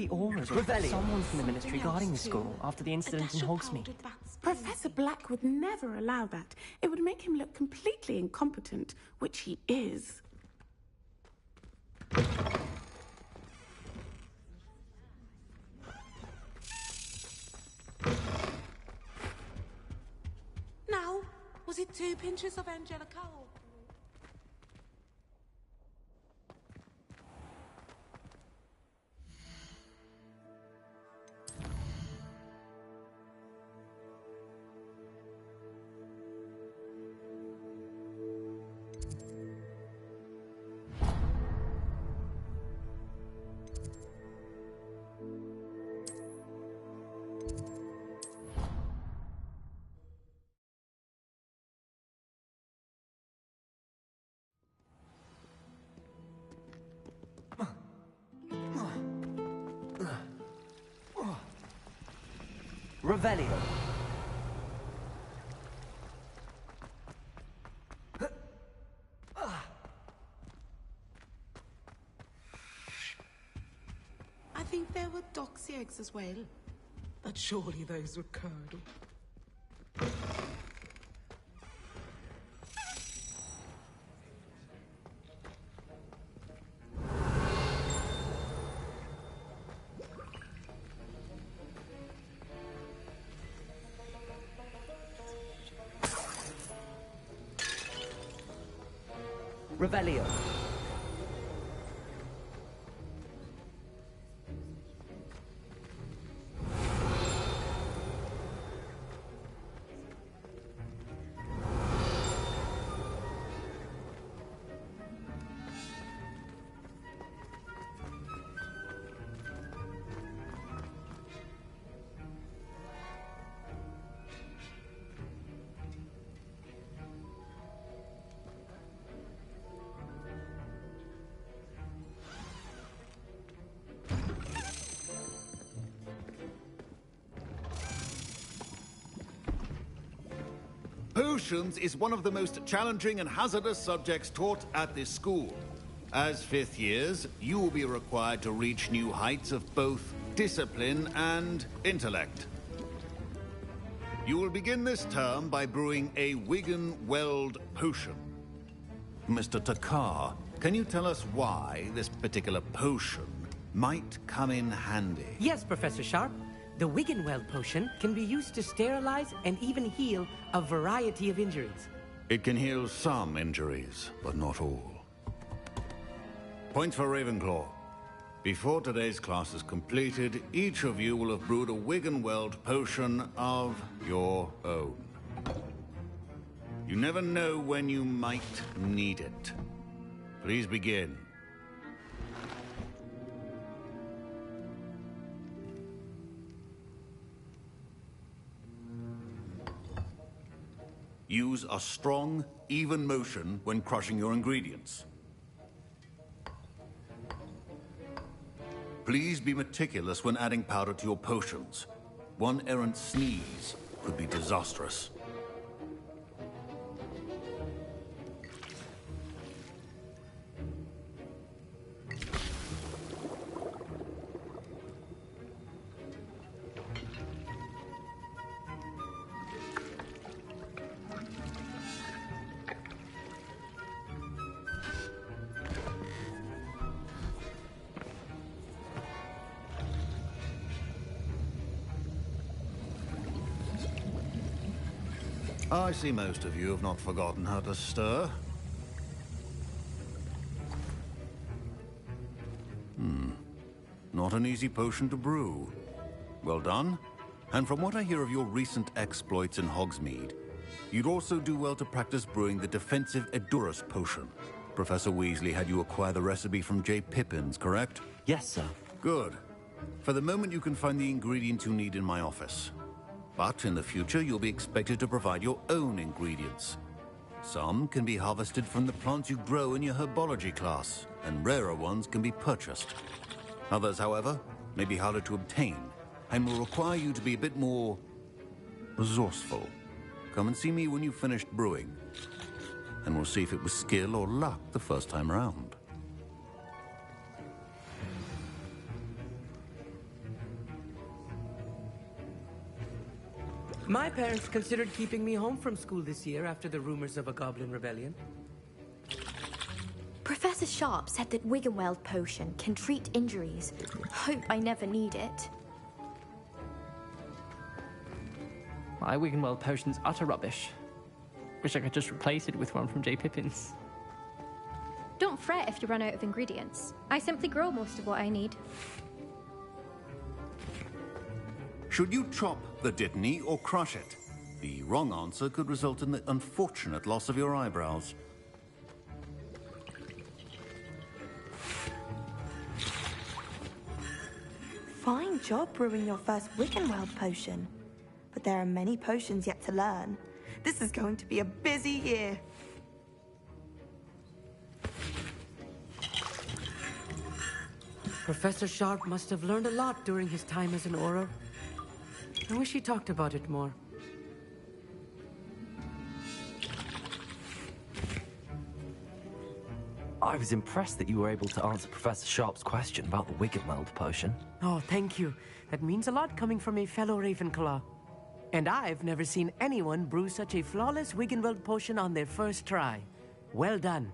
be auras. Someone from the Ministry guarding the school after the incident in Hogsmeade. Professor Black would never allow that. It would make him look completely incompetent, which he is. Now, was it 2 pinches of Angelica or... Revelio. I think there were doxy eggs as well. But surely those were curdled. Revelio. Potions is one of the most challenging and hazardous subjects taught at this school. As 5th years, you will be required to reach new heights of both discipline and intellect. You will begin this term by brewing a Wigan-Weld potion. Mr. Takar, can you tell us why this particular potion might come in handy? Yes, Professor Sharp. The Wigan-Weld potion can be used to sterilize and even heal a variety of injuries. It can heal some injuries, but not all. Points for Ravenclaw. Before today's class is completed, each of you will have brewed a Wigan-Weld potion of your own. You never know when you might need it. Please begin. Use a strong, even motion when crushing your ingredients. Please be meticulous when adding powder to your potions. One errant sneeze could be disastrous. I see most of you have not forgotten how to stir. Not an easy potion to brew. Well done. And from what I hear of your recent exploits in Hogsmeade, you'd also do well to practice brewing the defensive Edurus potion. Professor Weasley had you acquire the recipe from J. Pippins, correct? Yes, sir. Good. For the moment, you can find the ingredients you need in my office. But in the future, you'll be expected to provide your own ingredients. Some can be harvested from the plants you grow in your herbology class, and rarer ones can be purchased. Others, however, may be harder to obtain, and will require you to be a bit more resourceful. Come and see me when you've finished brewing, and we'll see if it was skill or luck the first time around. My parents considered keeping me home from school this year after the rumors of a goblin rebellion. Professor Sharp said that Wiggenweld potion can treat injuries. Hope I never need it. My Wiggenweld potion's utter rubbish. Wish I could just replace it with one from J. Pippin's. Don't fret if you run out of ingredients. I simply grow most of what I need. Should you chop the Dittany or crush it? The wrong answer could result in the unfortunate loss of your eyebrows. Fine job brewing your first Wiggenweld potion. But there are many potions yet to learn. This is going to be a busy year. Professor Sharp must have learned a lot during his time as an Auror. I wish he talked about it more. I was impressed that you were able to answer Professor Sharp's question about the Wiggenweld potion. Oh, thank you. That means a lot coming from a fellow Ravenclaw. And I've never seen anyone brew such a flawless Wiggenweld potion on their first try. Well done.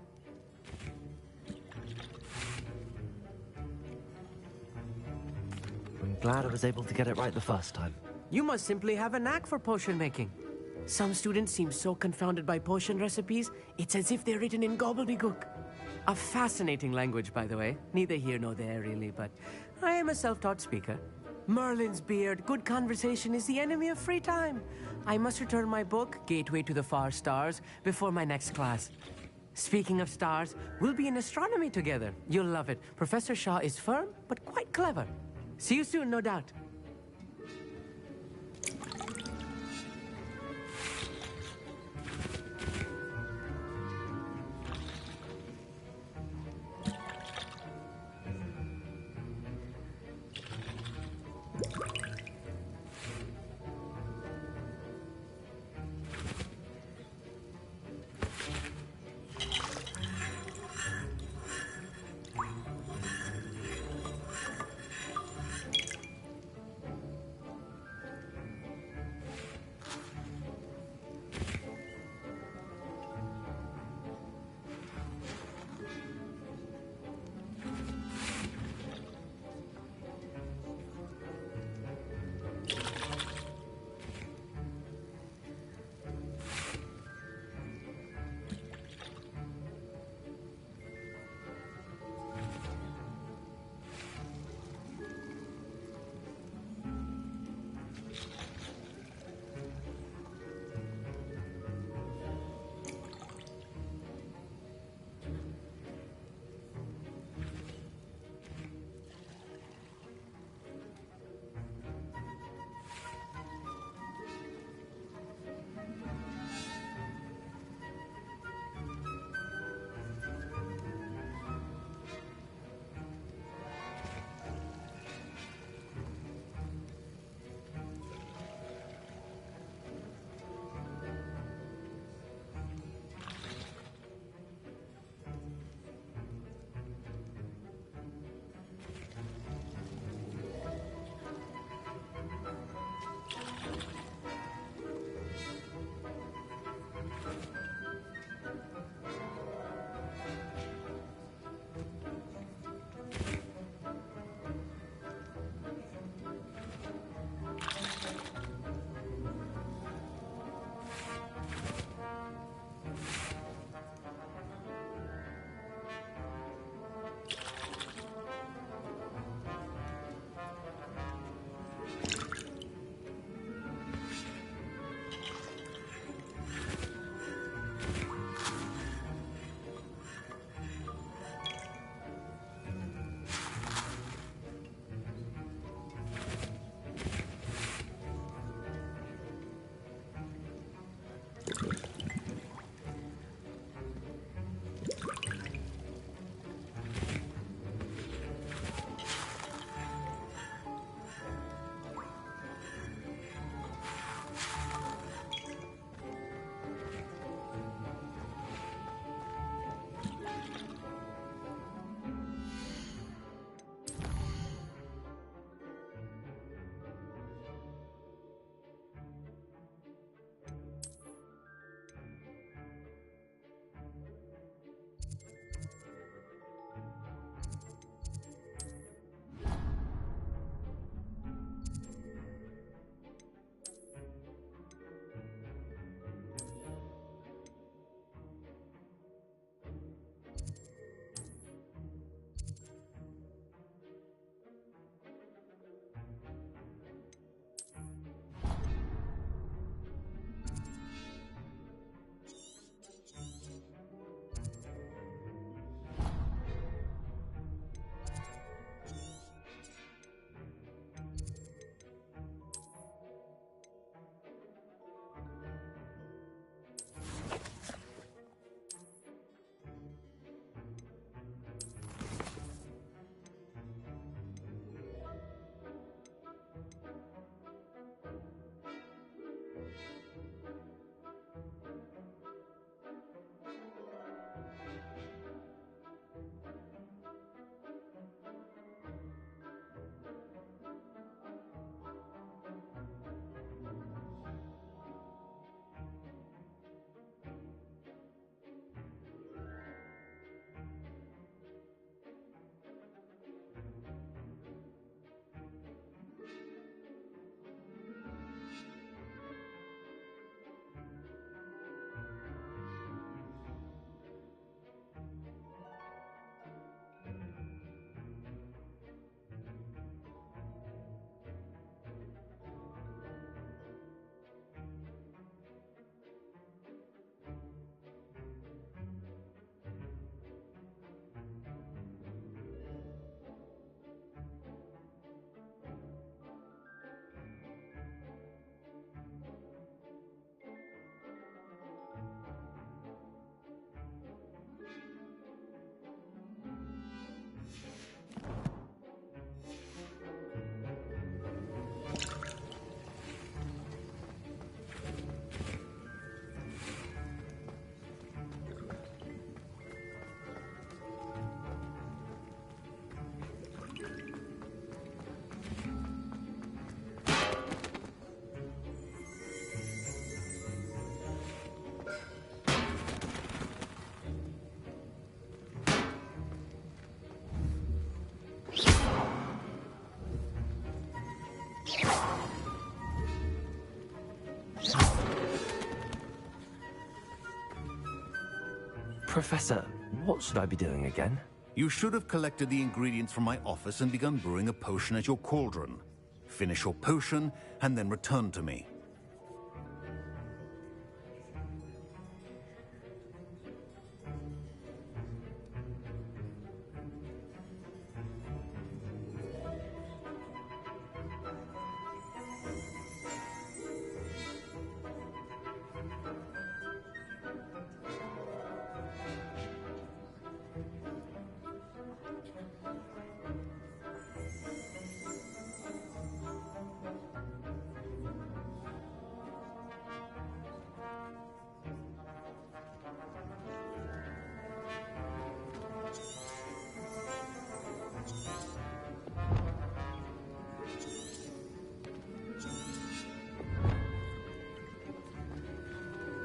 I'm glad I was able to get it right the first time. You must simply have a knack for potion making. Some students seem so confounded by potion recipes, it's as if they're written in gobbledygook. A fascinating language, by the way. Neither here nor there, really, but I am a self-taught speaker. Merlin's beard, good conversation is the enemy of free time. I must return my book, Gateway to the Far Stars, before my next class. Speaking of stars, we'll be in astronomy together. You'll love it. Professor Shaw is firm, but quite clever. See you soon, no doubt. Professor, what should I be doing again? You should have collected the ingredients from my office and begun brewing a potion at your cauldron. Finish your potion, and then return to me.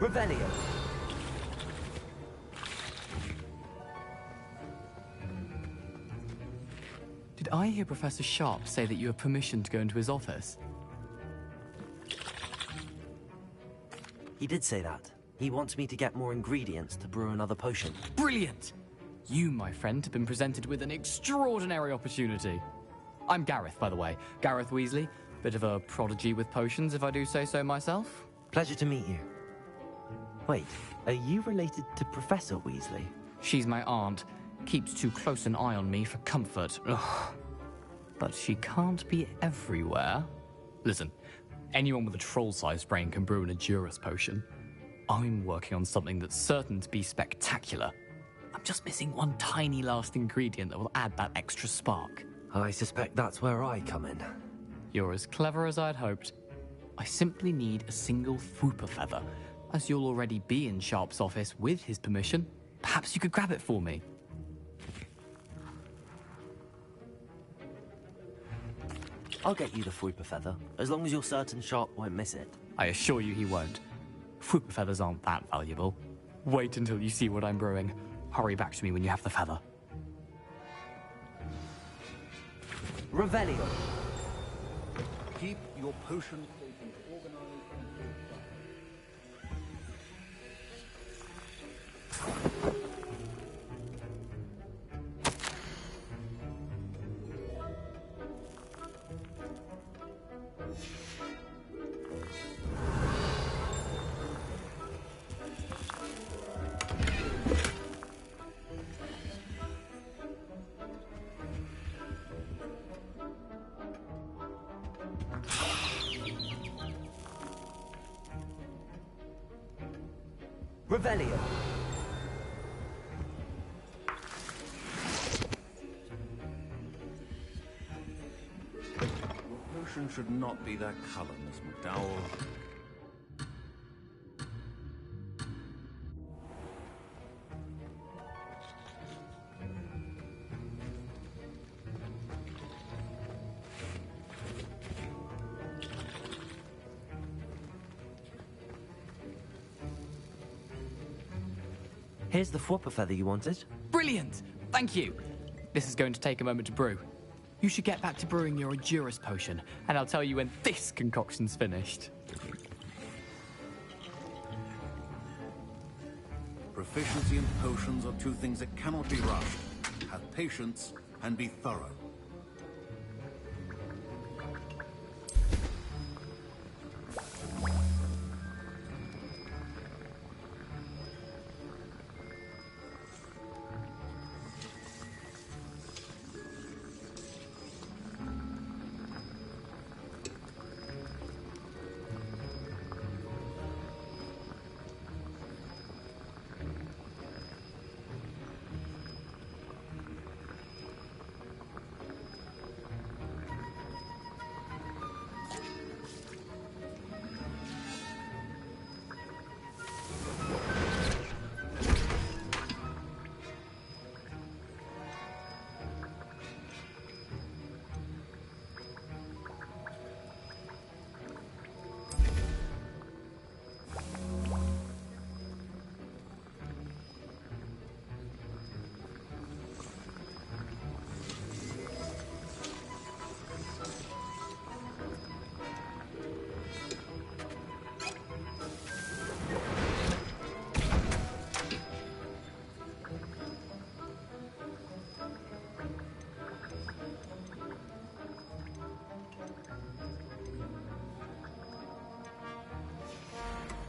Revelio. Did I hear Professor Sharp say that you have permission to go into his office? He did say that. He wants me to get more ingredients to brew another potion. Brilliant! You, my friend, have been presented with an extraordinary opportunity. I'm Gareth, by the way. Gareth Weasley. Bit of a prodigy with potions, if I do say so myself. Pleasure to meet you. Wait, are you related to Professor Weasley? She's my aunt. Keeps too close an eye on me for comfort. Ugh. But she can't be everywhere. Listen, anyone with a troll-sized brain can brew an Edurus potion. I'm working on something that's certain to be spectacular. I'm just missing one tiny last ingredient that will add that extra spark. I suspect that's where I come in. You're as clever as I'd hoped. I simply need a single Fwooper feather. As you'll already be in Sharp's office with his permission, perhaps you could grab it for me. I'll get you the Fwooper feather, as long as you're certain Sharp won't miss it. I assure you he won't. Fwooper feathers aren't that valuable. Wait until you see what I'm brewing. Hurry back to me when you have the feather. Revelio. Keep your potion stations organized and fortified. Revelio. Your potion should not be that color, Miss McDowell. Here's the Fwooper feather you wanted. Brilliant! Thank you! This is going to take a moment to brew. You should get back to brewing your Edurus potion, and I'll tell you when this concoction's finished. Proficiency in potions are two things that cannot be rushed. Have patience and be thorough.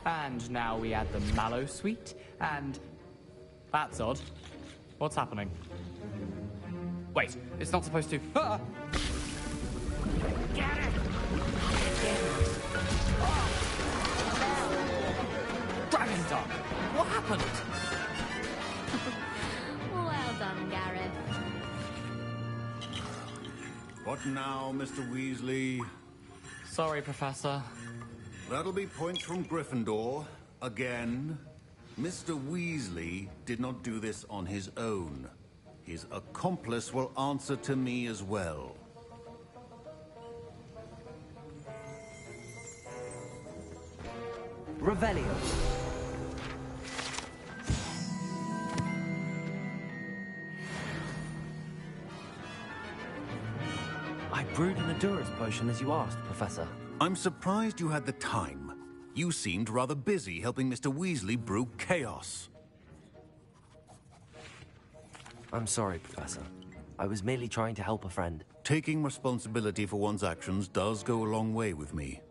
And now we add the mallow sweet, and... That's odd. What's happening? Wait, it's not supposed to... Ah! Get it! Dragon's Dark! What happened? Well done, Gareth. What now, Mr. Weasley? Sorry, Professor. That'll be points from Gryffindor. Again. Mr. Weasley did not do this on his own. His accomplice will answer to me as well. Revelio. I brewed an Endurance potion as you asked, Professor. I'm surprised you had the time. You seemed rather busy helping Mr. Weasley brew chaos. I'm sorry, Professor. I was merely trying to help a friend. Taking responsibility for one's actions does go a long way with me.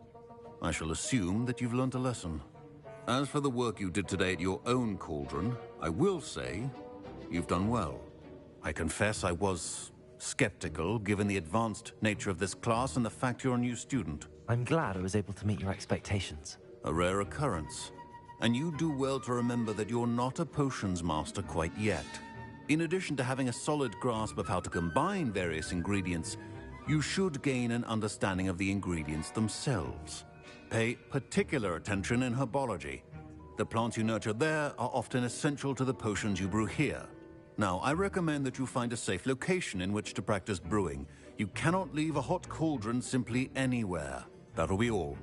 I shall assume that you've learnt a lesson. As for the work you did today at your own cauldron, I will say you've done well. I confess I was skeptical, given the advanced nature of this class and the fact you're a new student. I'm glad I was able to meet your expectations. A rare occurrence. And you do well to remember that you're not a potions master quite yet. In addition to having a solid grasp of how to combine various ingredients, you should gain an understanding of the ingredients themselves. Pay particular attention in herbology. The plants you nurture there are often essential to the potions you brew here. Now, I recommend that you find a safe location in which to practice brewing. You cannot leave a hot cauldron simply anywhere. That'll be all.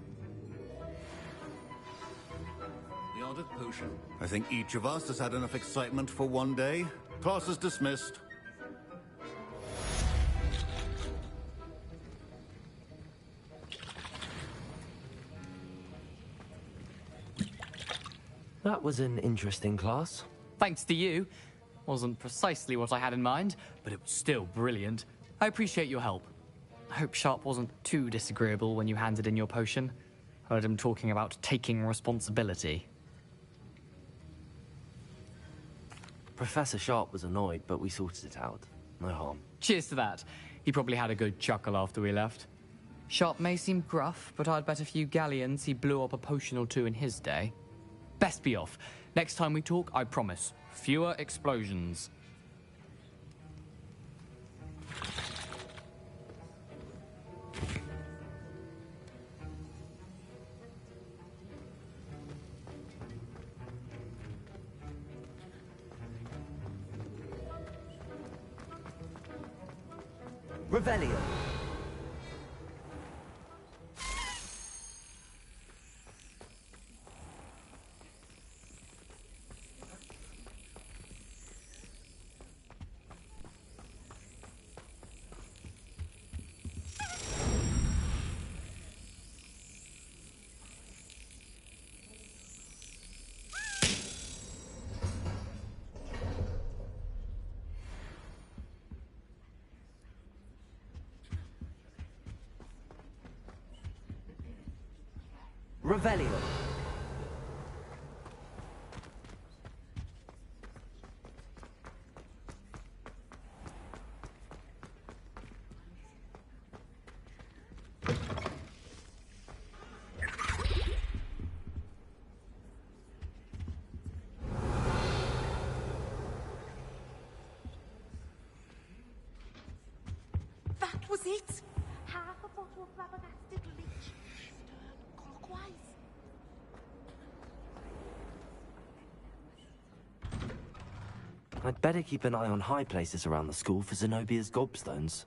The art of potion. I think each of us has had enough excitement for one day. Class is dismissed. That was an interesting class. Thanks to you. Wasn't precisely what I had in mind, but it was still brilliant. I appreciate your help. I hope Sharp wasn't too disagreeable when you handed in your potion. Heard him talking about taking responsibility. Professor Sharp was annoyed, but we sorted it out. No harm. Cheers to that. He probably had a good chuckle after we left. Sharp may seem gruff, but I'd bet a few galleons he blew up a potion or two in his day. Best be off. Next time we talk, I promise, fewer explosions. Revelio. Revelio. That was it! Half a bottle of flabbergasted leech. Clockwise. I'd better keep an eye on high places around the school for Zenobia's gobstones.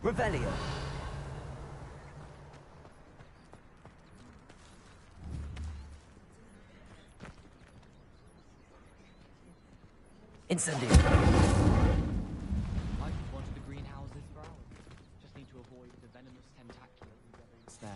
Revelio. Incendio. I've wanted the greenhouses for hours. Just need to avoid the venomous tentacula that's there.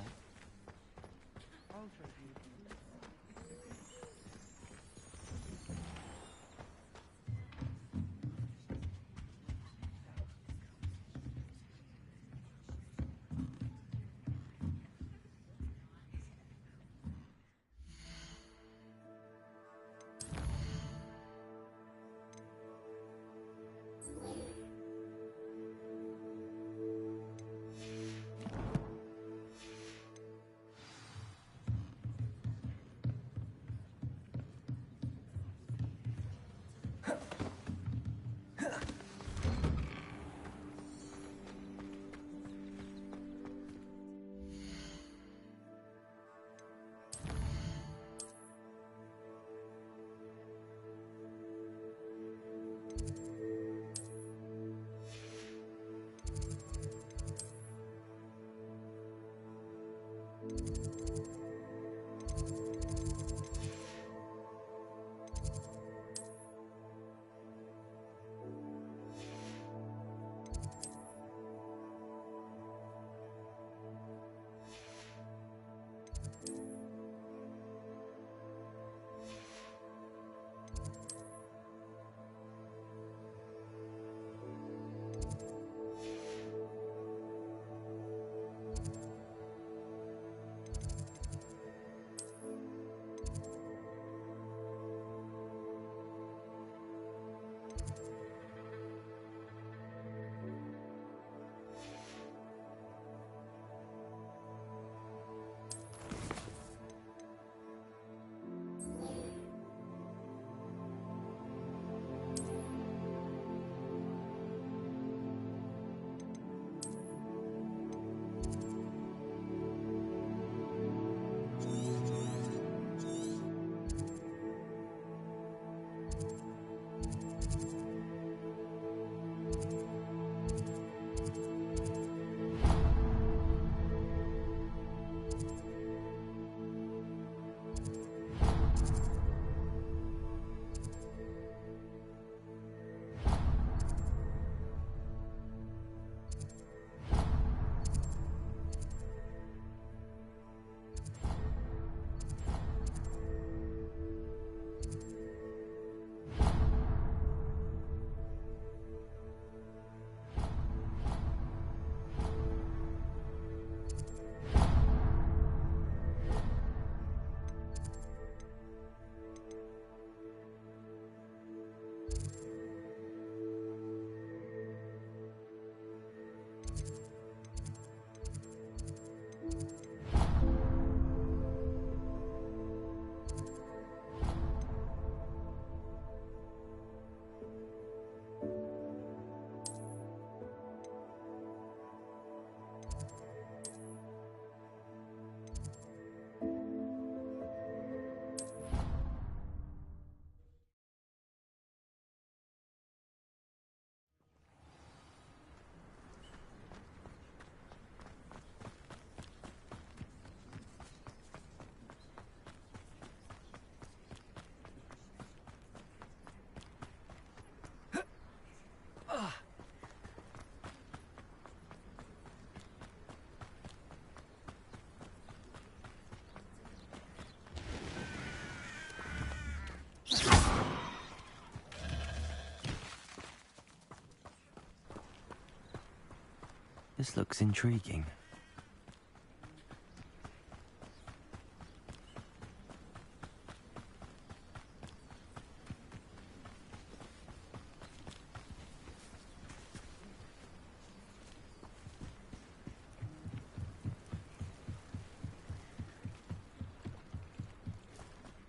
This looks intriguing.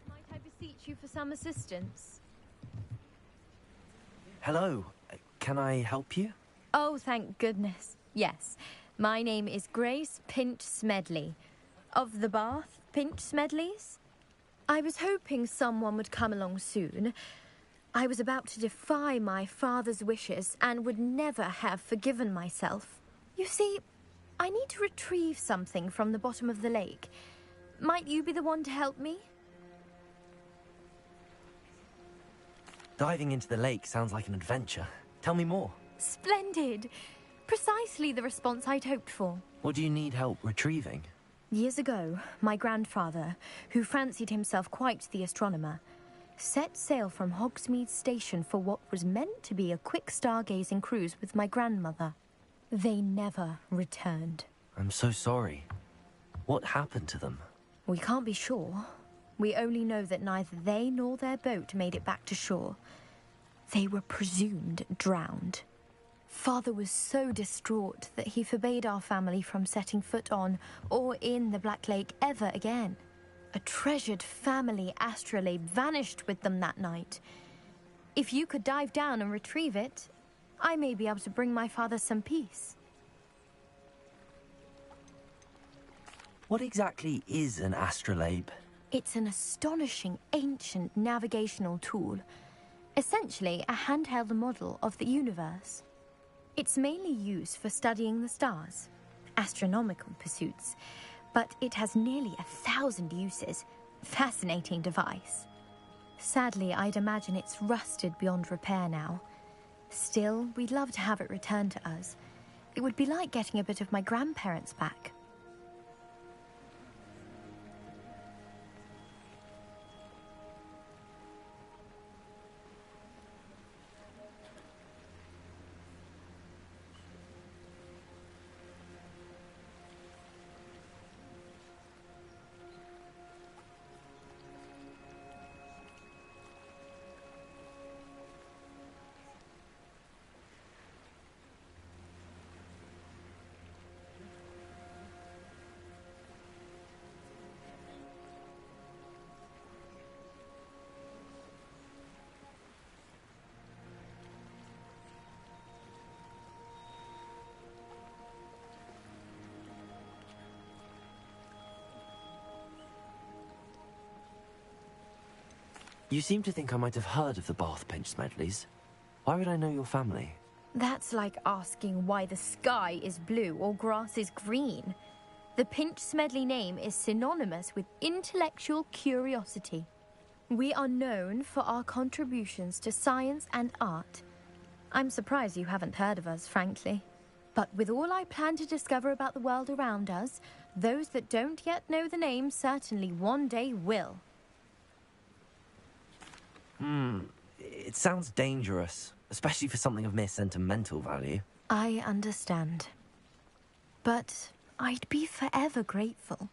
Might I beseech you for some assistance? Hello. Can I help you? Oh, thank goodness. Yes. My name is Grace Pinch Smedley. Of the Bath Pinch Smedleys? I was hoping someone would come along soon. I was about to defy my father's wishes and would never have forgiven myself. You see, I need to retrieve something from the bottom of the lake. Might you be the one to help me? Diving into the lake sounds like an adventure. Tell me more. Splendid! Precisely the response I'd hoped for. What do you need help retrieving? Years ago, my grandfather, who fancied himself quite the astronomer, set sail from Hogsmeade Station for what was meant to be a quick stargazing cruise with my grandmother. They never returned. I'm so sorry. What happened to them? We can't be sure. We only know that neither they nor their boat made it back to shore. They were presumed drowned. Father was so distraught that he forbade our family from setting foot on or in the Black Lake ever again. A treasured family astrolabe vanished with them that night. If you could dive down and retrieve it, I may be able to bring my father some peace. What exactly is an astrolabe? It's an astonishing ancient navigational tool. Essentially, a handheld model of the universe. It's mainly used for studying the stars, astronomical pursuits, but it has nearly 1,000 uses. Fascinating device. Sadly, I'd imagine it's rusted beyond repair now. Still, we'd love to have it returned to us. It would be like getting a bit of my grandparents back. You seem to think I might have heard of the Bath Pinch Smedleys. Why would I know your family? That's like asking why the sky is blue or grass is green. The Pinch Smedley name is synonymous with intellectual curiosity. We are known for our contributions to science and art. I'm surprised you haven't heard of us, frankly. But with all I plan to discover about the world around us, those that don't yet know the name certainly one day will. It sounds dangerous, especially for something of mere sentimental value. I understand. But I'd be forever grateful.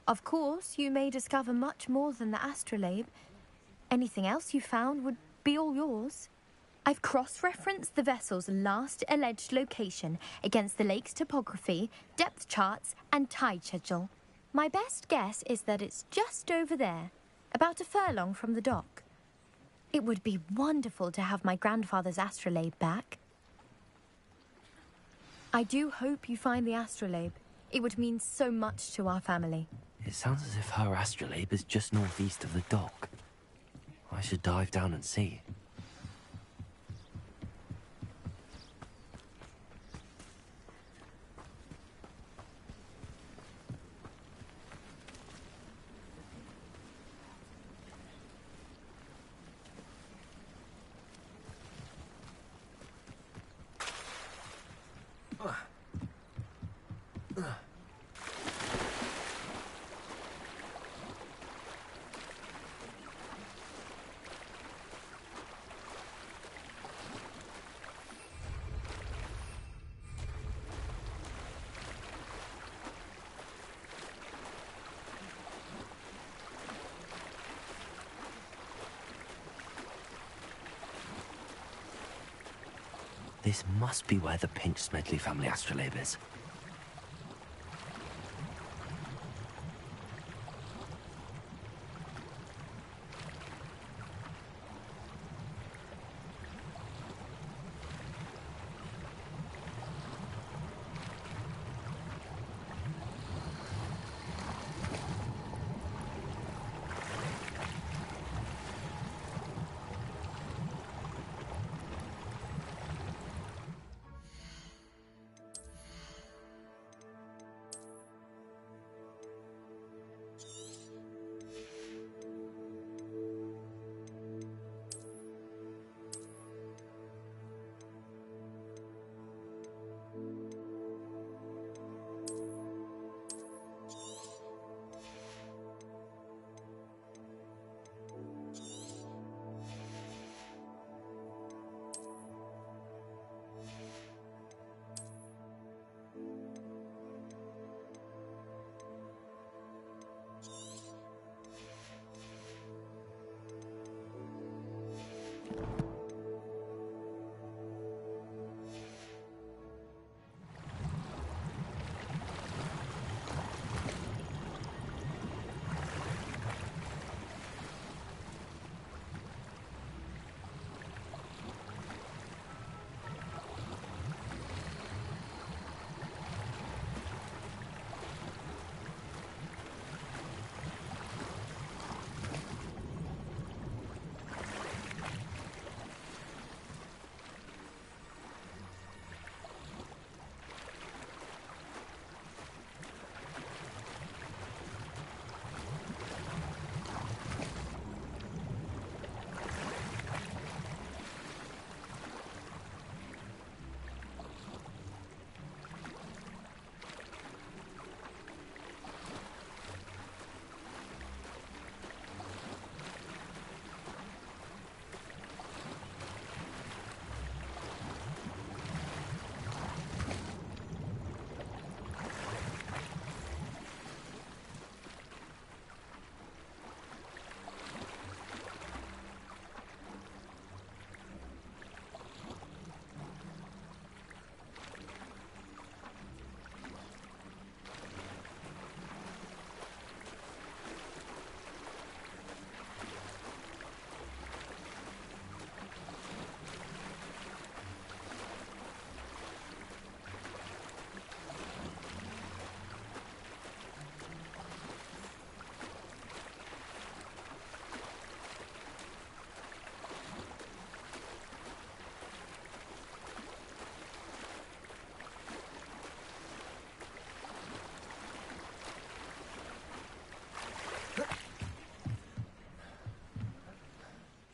Of course, you may discover much more than the astrolabe. Anything else you found would be all yours. I've cross-referenced the vessel's last alleged location against the lake's topography, depth charts, and tide schedule. My best guess is that it's just over there, about a furlong from the dock. It would be wonderful to have my grandfather's astrolabe back. I do hope you find the astrolabe. It would mean so much to our family. It sounds as if her astrolabe is just northeast of the dock. I should dive down and see. This must be where the Pinch Smedley family astrolabe is.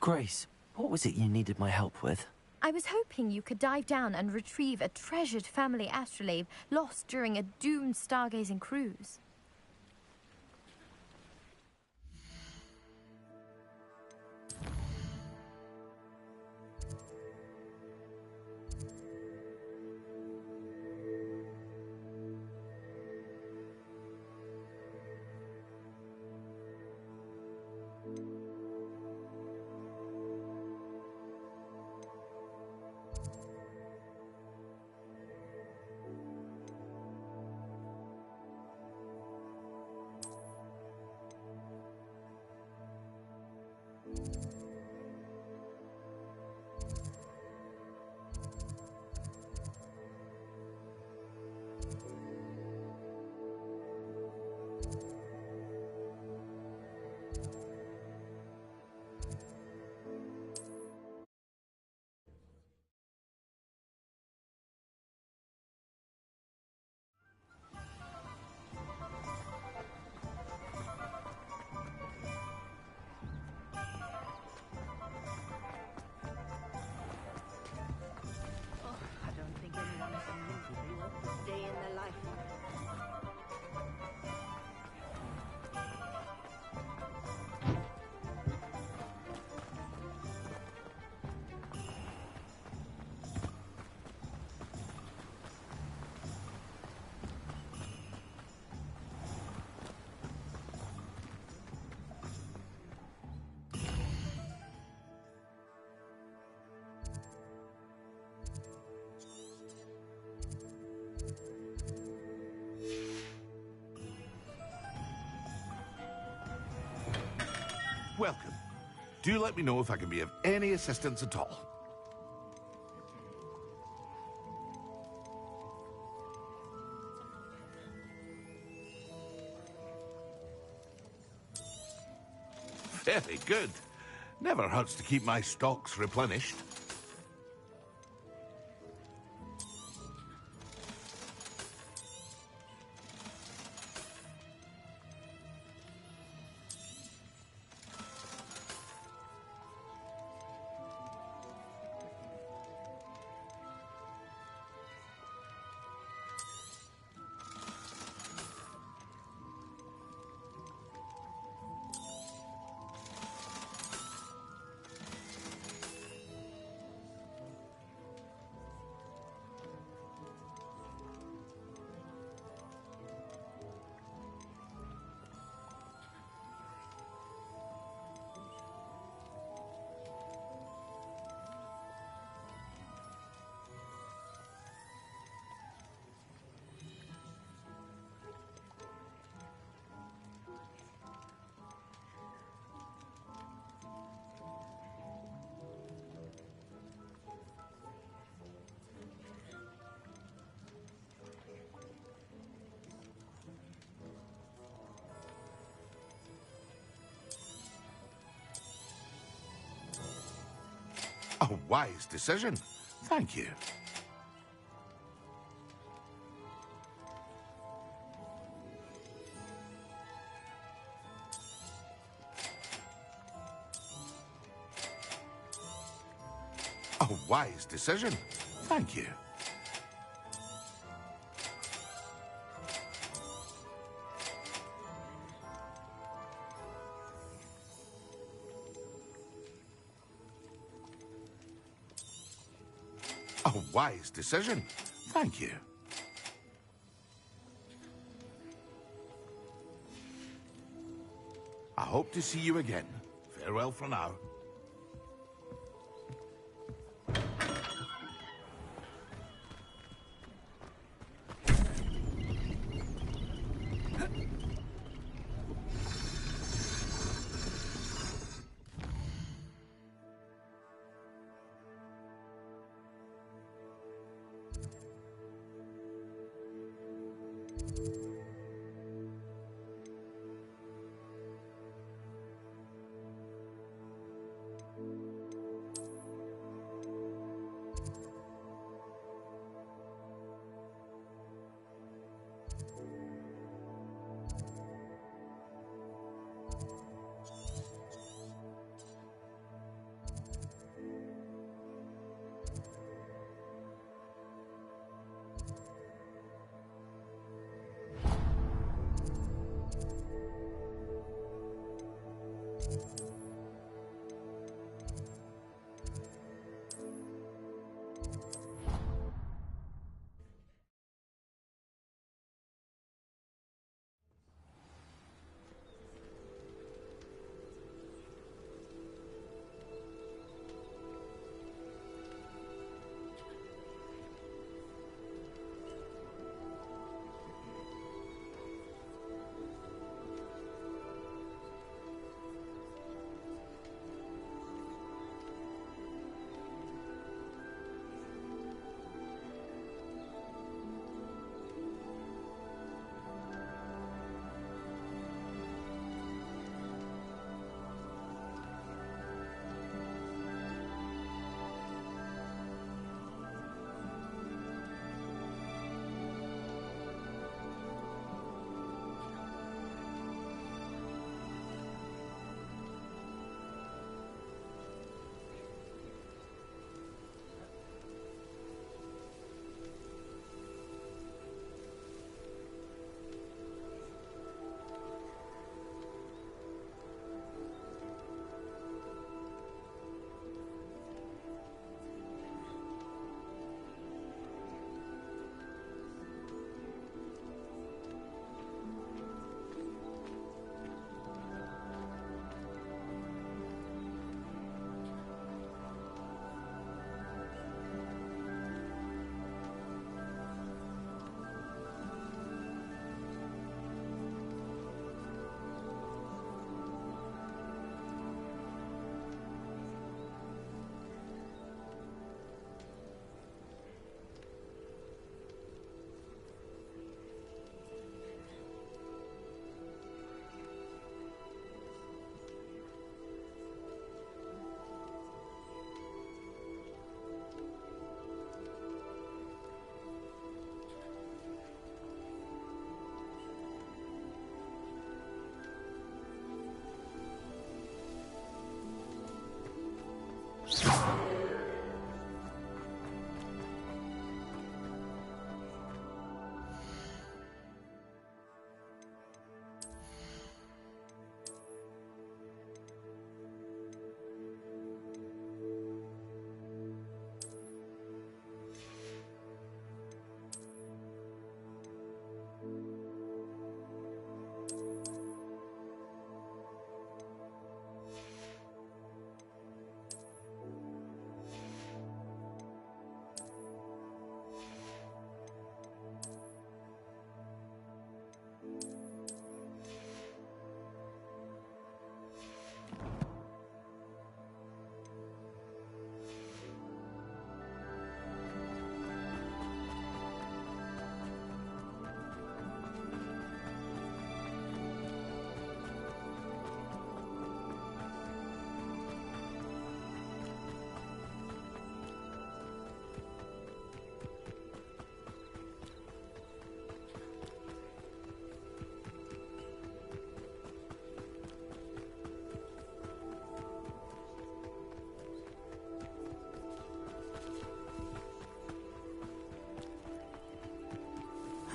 Grace, what was it you needed my help with? I was hoping you could dive down and retrieve a treasured family astrolabe lost during a doomed stargazing cruise. I don't think anyone is community may want this day in their life. Welcome. Do let me know if I can be of any assistance at all. Very good. Never hurts to keep my stocks replenished. A wise decision. Thank you. A wise decision. Thank you. A wise decision. Thank you. I hope to see you again. Farewell for now.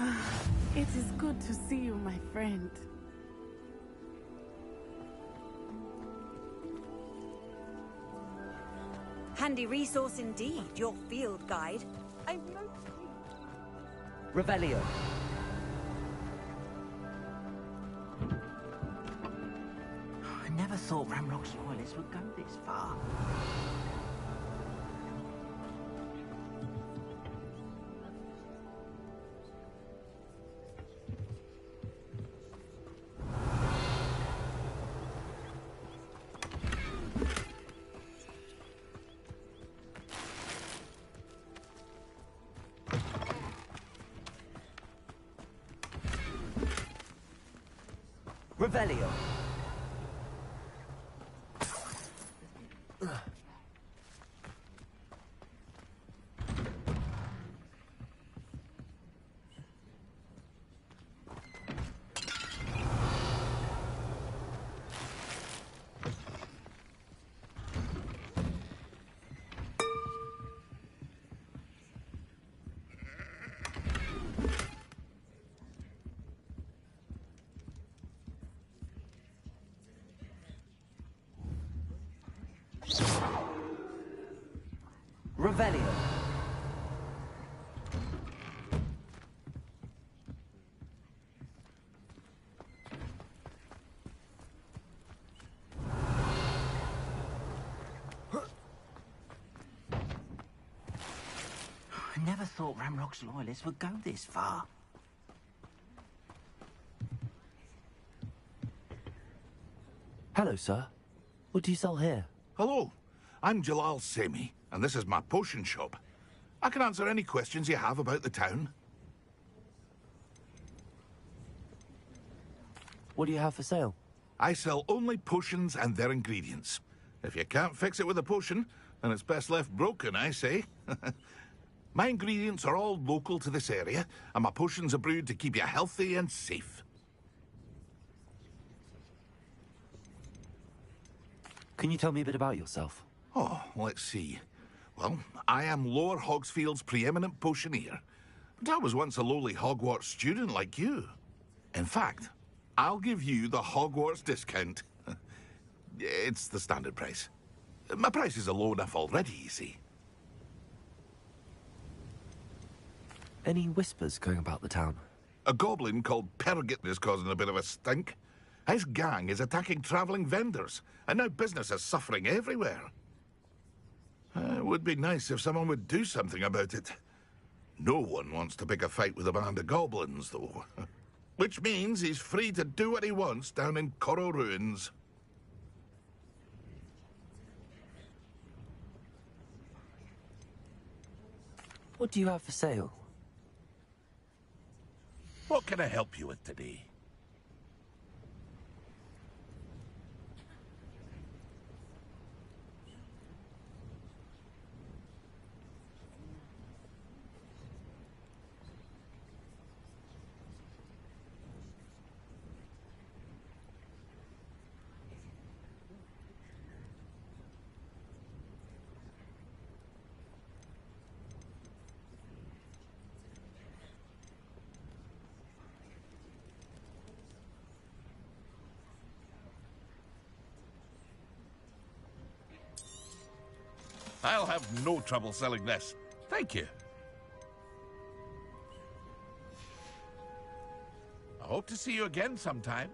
It is good to see you, my friend. Handy resource indeed, your field guide. I'm Revelio. I never thought Ramrock's loyalists would go this far. Revelio. Revelio. I never thought Ramrock's loyalists would go this far. Hello, sir. What do you sell here? Hello, I'm Jalal Semi, and this is my potion shop. I can answer any questions you have about the town. What do you have for sale? I sell only potions and their ingredients. If you can't fix it with a potion, then it's best left broken, I say. My ingredients are all local to this area, and my potions are brewed to keep you healthy and safe. Can you tell me a bit about yourself? Oh, let's see. Well, I am Lower Hogsfield's preeminent potioneer. But I was once a lowly Hogwarts student like you. In fact, I'll give you the Hogwarts discount. It's the standard price. My prices are low enough already, you see. Any whispers going about the town? A goblin called Pergit is causing a bit of a stink. His gang is attacking travelling vendors, and now business is suffering everywhere. It would be nice if someone would do something about it. No one wants to pick a fight with a band of goblins, though. Which means he's free to do what he wants down in Corro Ruins. What do you have for sale? What can I help you with today? I'll have no trouble selling this. Thank you. I hope to see you again sometime.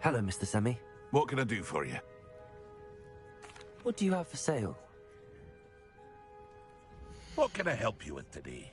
Hello, Mr. Semi. What can I do for you? What do you have for sale? What can I help you with today?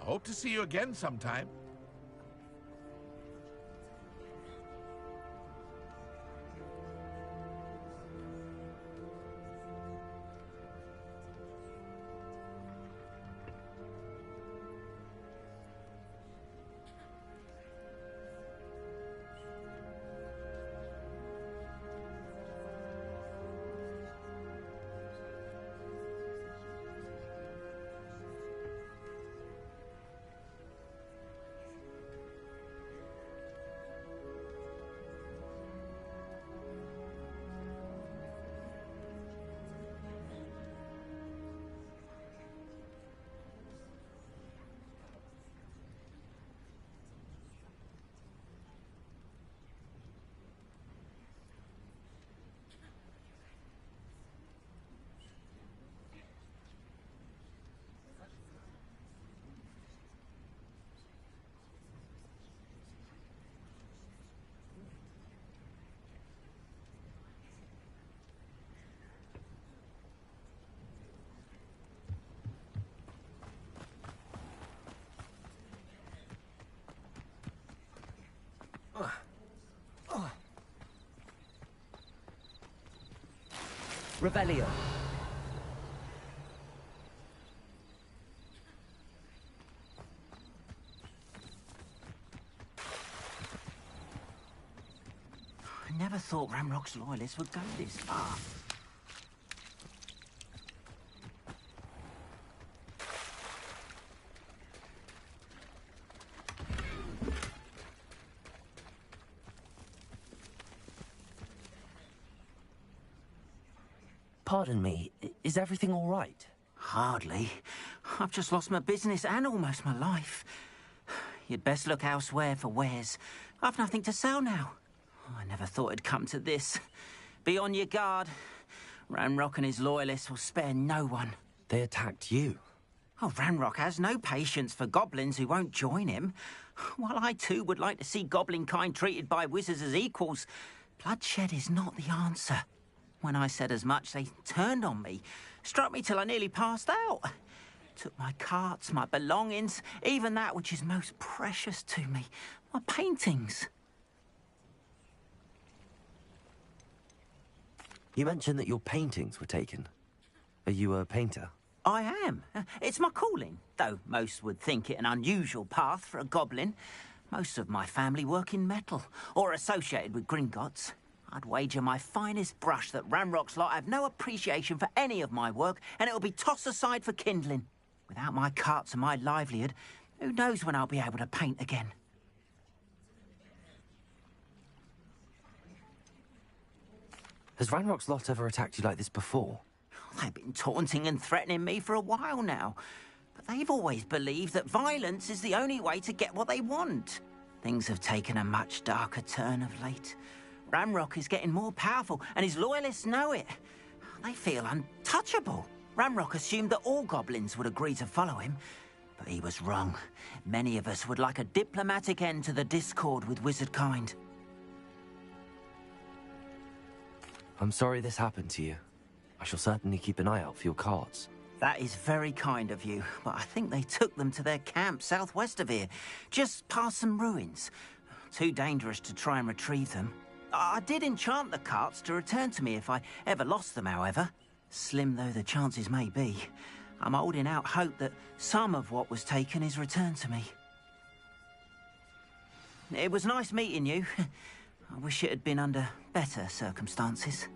I hope to see you again sometime. Revelio. I never thought Ramrock's loyalists would go this far. Pardon me, is everything all right? Hardly. I've just lost my business and almost my life. You'd best look elsewhere for wares. I've nothing to sell now. I never thought it'd come to this. Be on your guard. Ranrock and his loyalists will spare no one. They attacked you? Oh, Ranrock has no patience for goblins who won't join him. While I too would like to see goblin kind treated by wizards as equals, bloodshed is not the answer. When I said as much, they turned on me, struck me till I nearly passed out. Took my carts, my belongings, even that which is most precious to me, my paintings. You mentioned that your paintings were taken. Are you a painter? I am. It's my calling, though most would think it an unusual path for a goblin. Most of my family work in metal, or associated with Gringotts. I'd wager my finest brush that Ranrock's lot have no appreciation for any of my work, and it'll be tossed aside for kindling. Without my carts and my livelihood, who knows when I'll be able to paint again? Has Ranrock's lot ever attacked you like this before? They've been taunting and threatening me for a while now. But they've always believed that violence is the only way to get what they want. Things have taken a much darker turn of late. Ranrock is getting more powerful, and his loyalists know it. They feel untouchable. Ranrock assumed that all goblins would agree to follow him, but he was wrong. Many of us would like a diplomatic end to the discord with wizard kind. I'm sorry this happened to you. I shall certainly keep an eye out for your carts. That is very kind of you, but I think they took them to their camp southwest of here, just past some ruins. Too dangerous to try and retrieve them. I did enchant the carts to return to me if I ever lost them, however. Slim though the chances may be, I'm holding out hope that some of what was taken is returned to me. It was nice meeting you. I wish it had been under better circumstances.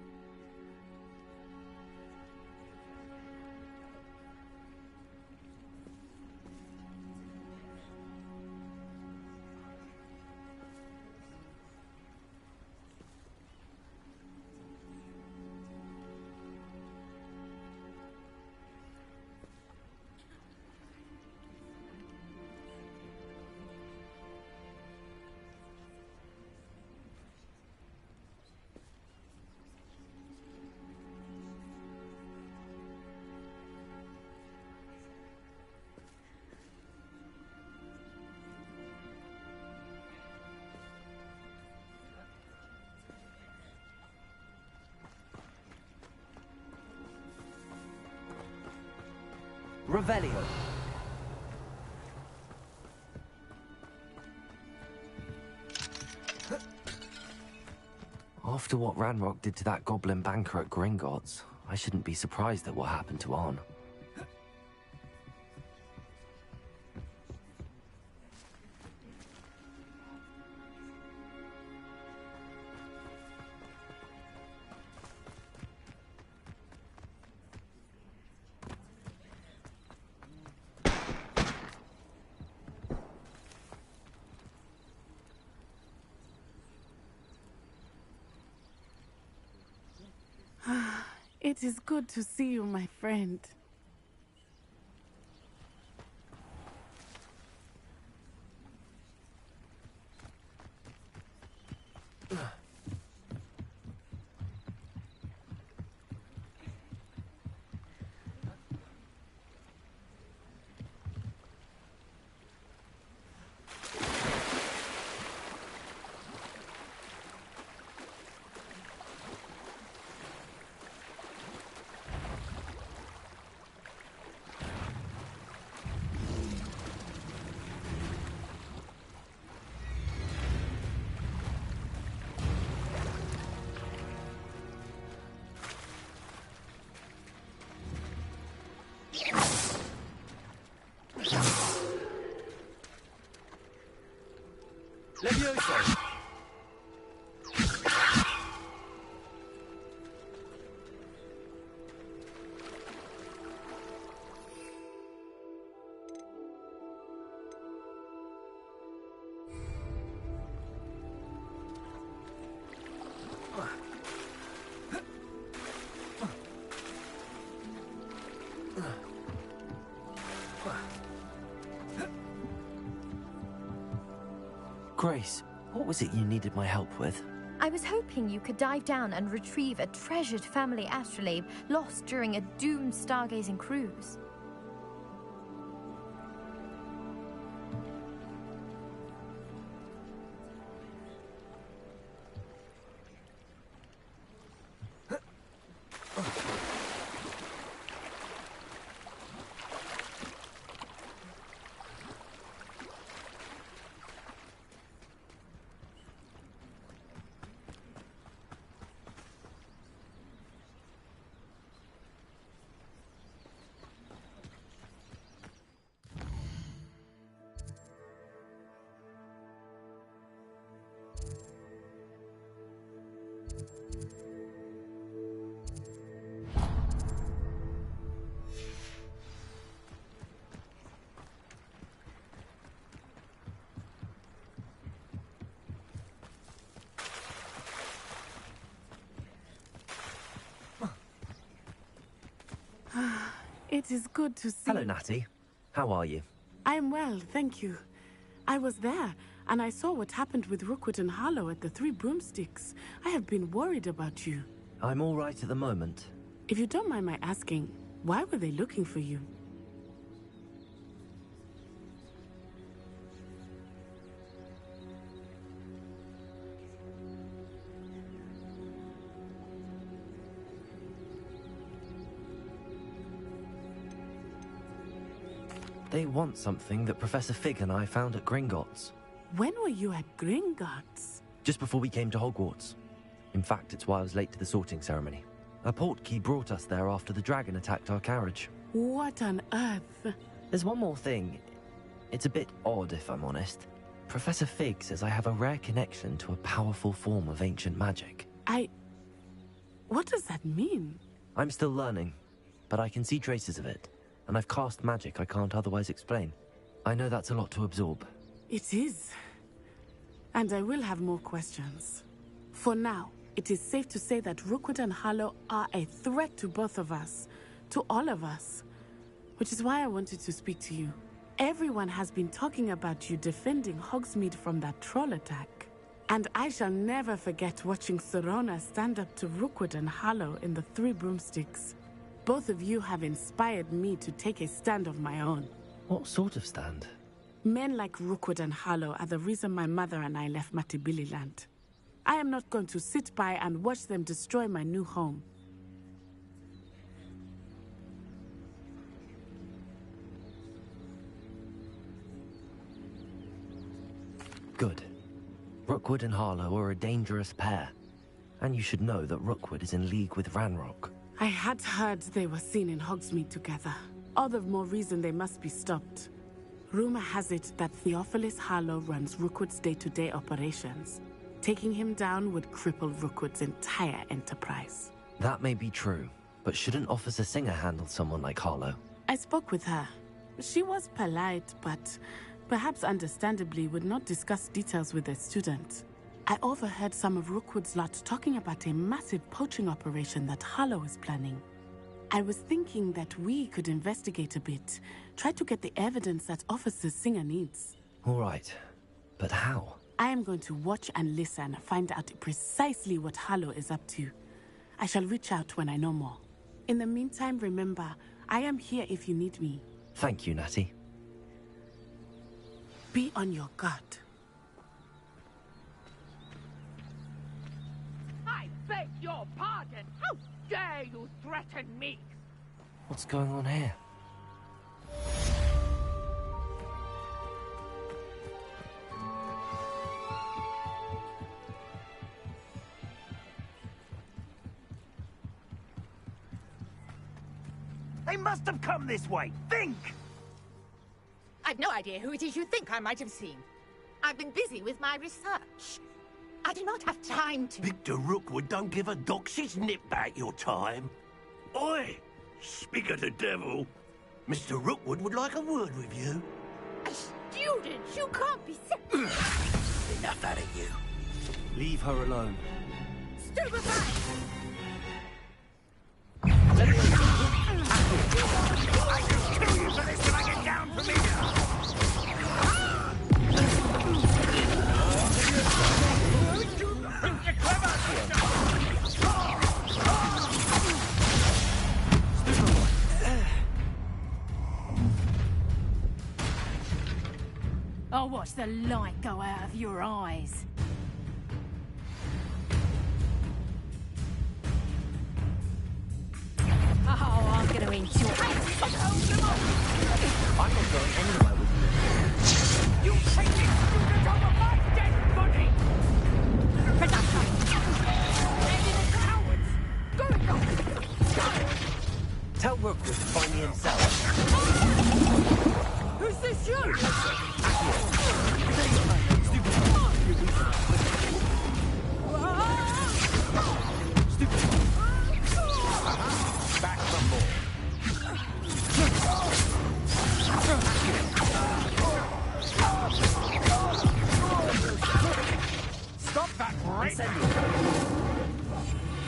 Revelio. After what Ranrock did to that goblin banker at Gringotts, I shouldn't be surprised at what happened to Arn. It is good to see you, my friend. Levioso! Grace, what was it you needed my help with? I was hoping you could dive down and retrieve a treasured family astrolabe lost during a doomed stargazing cruise. It is good to see... Hello, Natty. How are you? I am well, thank you. I was there, and I saw what happened with Rookwood and Harlow at the Three Broomsticks. I have been worried about you. I'm all right at the moment. If you don't mind my asking, why were they looking for you? They want something that Professor Fig and I found at Gringotts. When were you at Gringotts? Just before we came to Hogwarts. In fact, it's why I was late to the sorting ceremony. A portkey brought us there after the dragon attacked our carriage. What on earth? There's one more thing. It's a bit odd, if I'm honest. Professor Fig says I have a rare connection to a powerful form of ancient magic. What does that mean? I'm still learning, but I can see traces of it. And I've cast magic I can't otherwise explain. I know that's a lot to absorb. It is. And I will have more questions. For now, it is safe to say that Rookwood and Harlow are a threat to both of us. To all of us. Which is why I wanted to speak to you. Everyone has been talking about you defending Hogsmeade from that troll attack. And I shall never forget watching Serona stand up to Rookwood and Harlow in the Three Broomsticks. Both of you have inspired me to take a stand of my own. What sort of stand? Men like Rookwood and Harlow are the reason my mother and I left Matabeleland. I am not going to sit by and watch them destroy my new home. Good. Rookwood and Harlow are a dangerous pair. And you should know that Rookwood is in league with Ranrock. I had heard they were seen in Hogsmeade together. All the more reason they must be stopped. Rumor has it that Theophilus Harlow runs Rookwood's day-to-day operations. Taking him down would cripple Rookwood's entire enterprise. That may be true, but shouldn't Officer Singer handle someone like Harlow? I spoke with her. She was polite, but perhaps understandably would not discuss details with a student. I overheard some of Rookwood's lot talking about a massive poaching operation that Harlow is planning. I was thinking that we could investigate a bit, try to get the evidence that Officer Singer needs. All right, but how? I am going to watch and listen, find out precisely what Harlow is up to. I shall reach out when I know more. In the meantime, remember, I am here if you need me. Thank you, Natty. Be on your guard. I beg your pardon! How dare you threaten me? What's going on here? They must have come this way. Think! I've no idea who it is you think I might have seen. I've been busy with my research. I do not have time to... Victor Rookwood don't give a doxy's nip back your time. Oi! Speak of the devil. Mr. Rookwood would like a word with you. A student? You can't be Enough out of you. Leave her alone. Stupefy! I can kill you for this when I get down from here! I'll watch the light go out of your eyes. Oh, I'm gonna enjoy it. I'm not going anywhere with You take it! You get over my dead body! Tell Rookwood to find me himself. Who's this you? Back from more. Stop that break!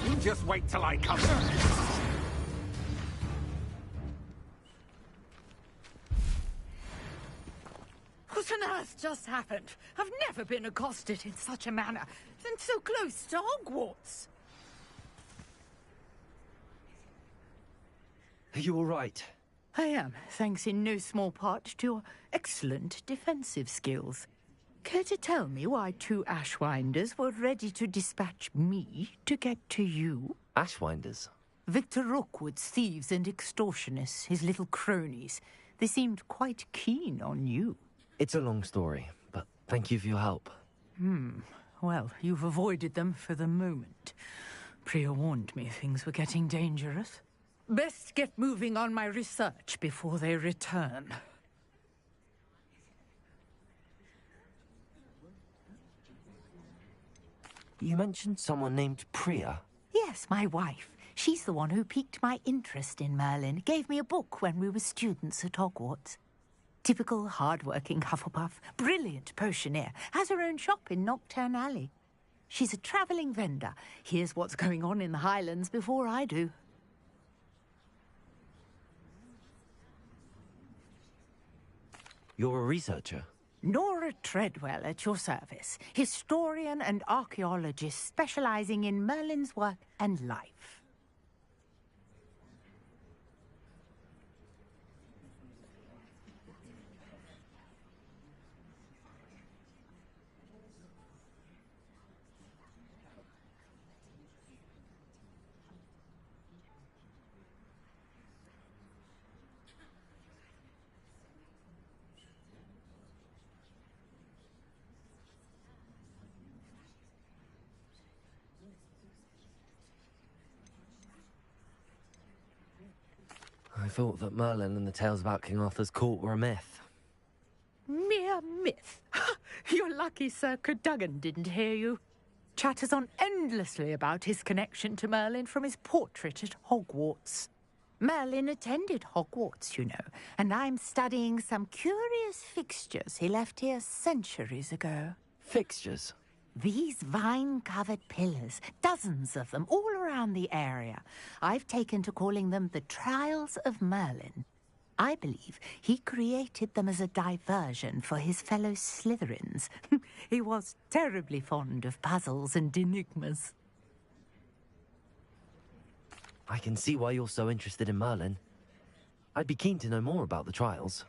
You just wait till I come. What on earth just happened? I've never been accosted in such a manner, and so close to Hogwarts. Are you all right? I am, thanks in no small part to your excellent defensive skills. Care to tell me why two Ashwinders were ready to dispatch me to get to you? Ashwinders? Victor Rookwood's thieves and extortionists, his little cronies. They seemed quite keen on you. It's a long story, but thank you for your help. Well, you've avoided them for the moment. Priya warned me things were getting dangerous. Best get moving on my research before they return. You mentioned someone named Priya. Yes, my wife. She's the one who piqued my interest in Merlin. Gave me a book when we were students at Hogwarts. Typical hard-working Hufflepuff, brilliant potioneer, has her own shop in Knockturn Alley. She's a travelling vendor. Hears what's going on in the Highlands before I do. You're a researcher? Nora Treadwell at your service. Historian and archaeologist specialising in Merlin's work and life. thought that Merlin and the tales about King Arthur's court were a myth. Mere myth. You're lucky Sir Cadogan didn't hear you. Chatters on endlessly about his connection to Merlin from his portrait at Hogwarts. Merlin attended Hogwarts, you know, and I'm studying some curious fixtures he left here centuries ago. Fixtures? These vine-covered pillars, dozens of them, all around the area. I've taken to calling them the Trials of Merlin. I believe he created them as a diversion for his fellow Slytherins. He was terribly fond of puzzles and enigmas. I can see why you're so interested in Merlin. I'd be keen to know more about the trials.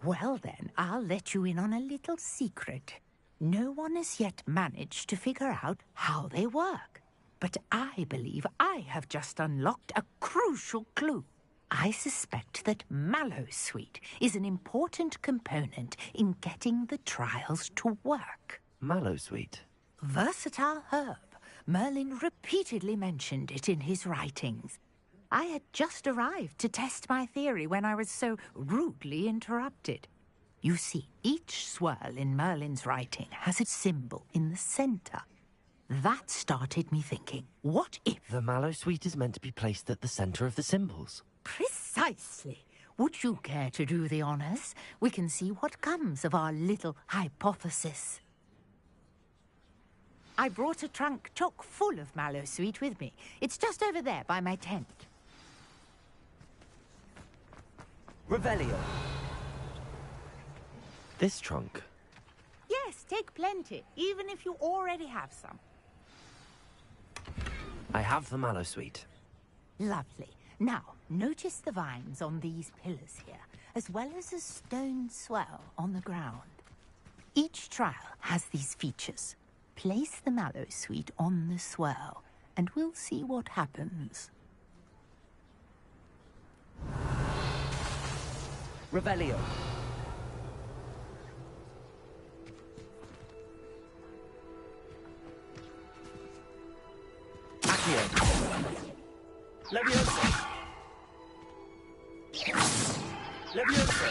Well then, I'll let you in on a little secret. No one has yet managed to figure out how they work. But I believe I have just unlocked a crucial clue. I suspect that Mallowsweet is an important component in getting the trials to work. Mallowsweet? Versatile herb. Merlin repeatedly mentioned it in his writings. I had just arrived to test my theory when I was so rudely interrupted. You see, each swirl in Merlin's writing has a symbol in the center. That started me thinking, what if... The Mallowsweet is meant to be placed at the center of the symbols. Precisely. Would you care to do the honors? We can see what comes of our little hypothesis. I brought a trunk chock full of Mallowsweet with me. It's just over there by my tent. Revelio. This trunk? Yes, take plenty, even if you already have some. I have the Mallowsweet. Lovely. Now, notice the vines on these pillars here, as well as a stone swell on the ground. Each trial has these features. Place the Mallowsweet on the swell, and we'll see what happens. Revelio. Accio. Leviosa. Leviosa.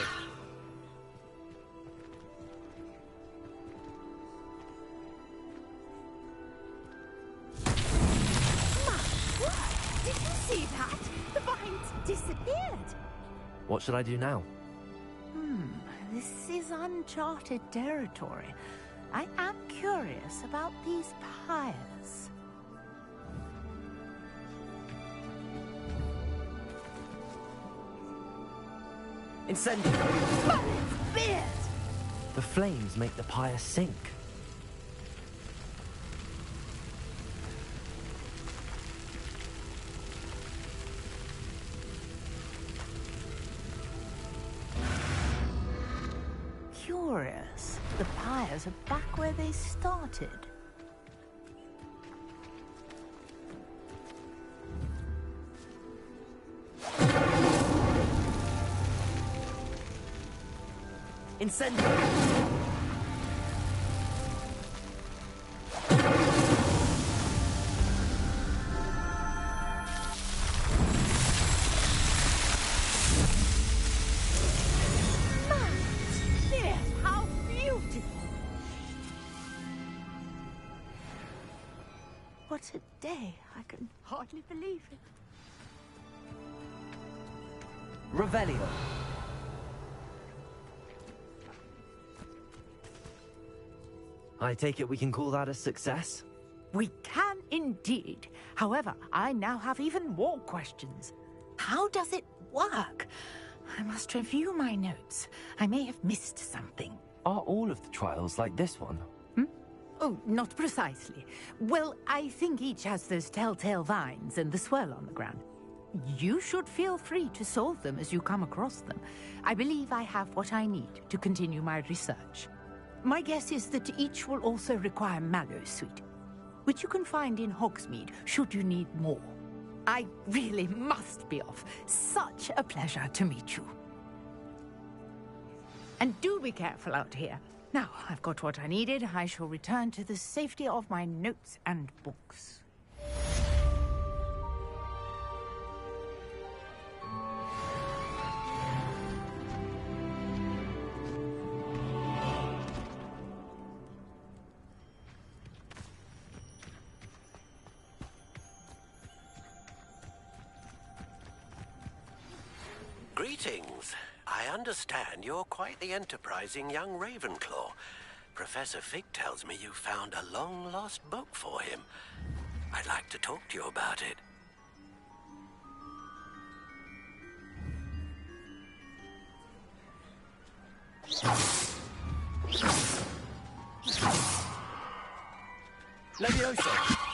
Did you see that? The vines disappeared. What should I do now? This is uncharted territory. I am curious about these pyres. Incendio! Merlin's beard! The flames make the pyre sink. Curious. The pyres are back where they started. Incendio! What a day. I can hardly believe it. Revelio. I take it we can call that a success? We can indeed. However, I now have even more questions. How does it work? I must review my notes. I may have missed something. Are all of the trials like this one? Oh, not precisely. Well, I think each has those telltale vines and the swirl on the ground. You should feel free to solve them as you come across them. I believe I have what I need to continue my research. My guess is that each will also require Mallowsweet, which you can find in Hogsmeade should you need more. I really must be off. Such a pleasure to meet you. And do be careful out here. Now, I've got what I needed. I shall return to the safety of my notes and books. Greetings. I understand you're quite the enterprising young Ravenclaw. Professor Fig tells me you found a long-lost book for him. I'd like to talk to you about it. Levioso!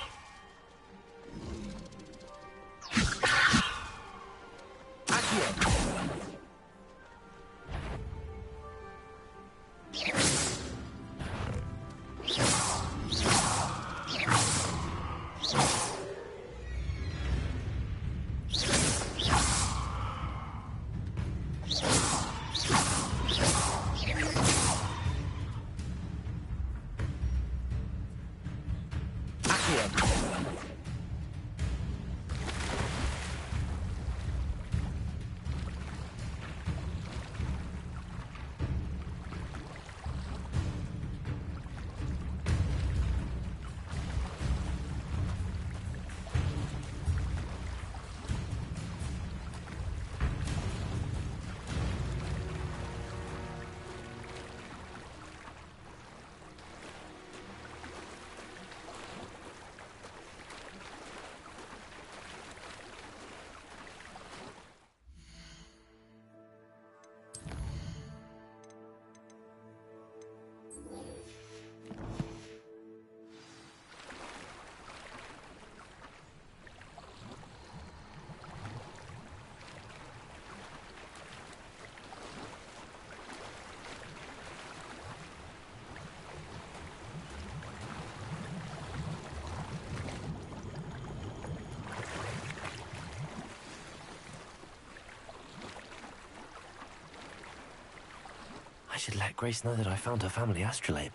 I should let Grace know that I found her family astrolabe.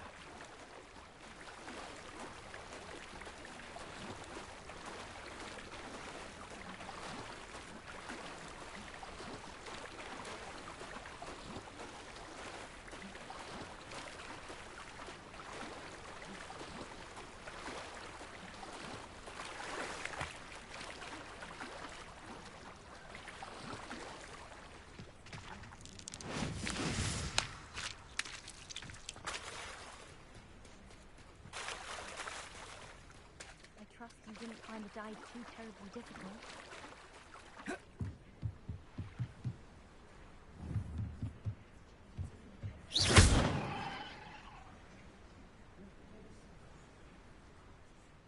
You didn't find the dive too terribly difficult.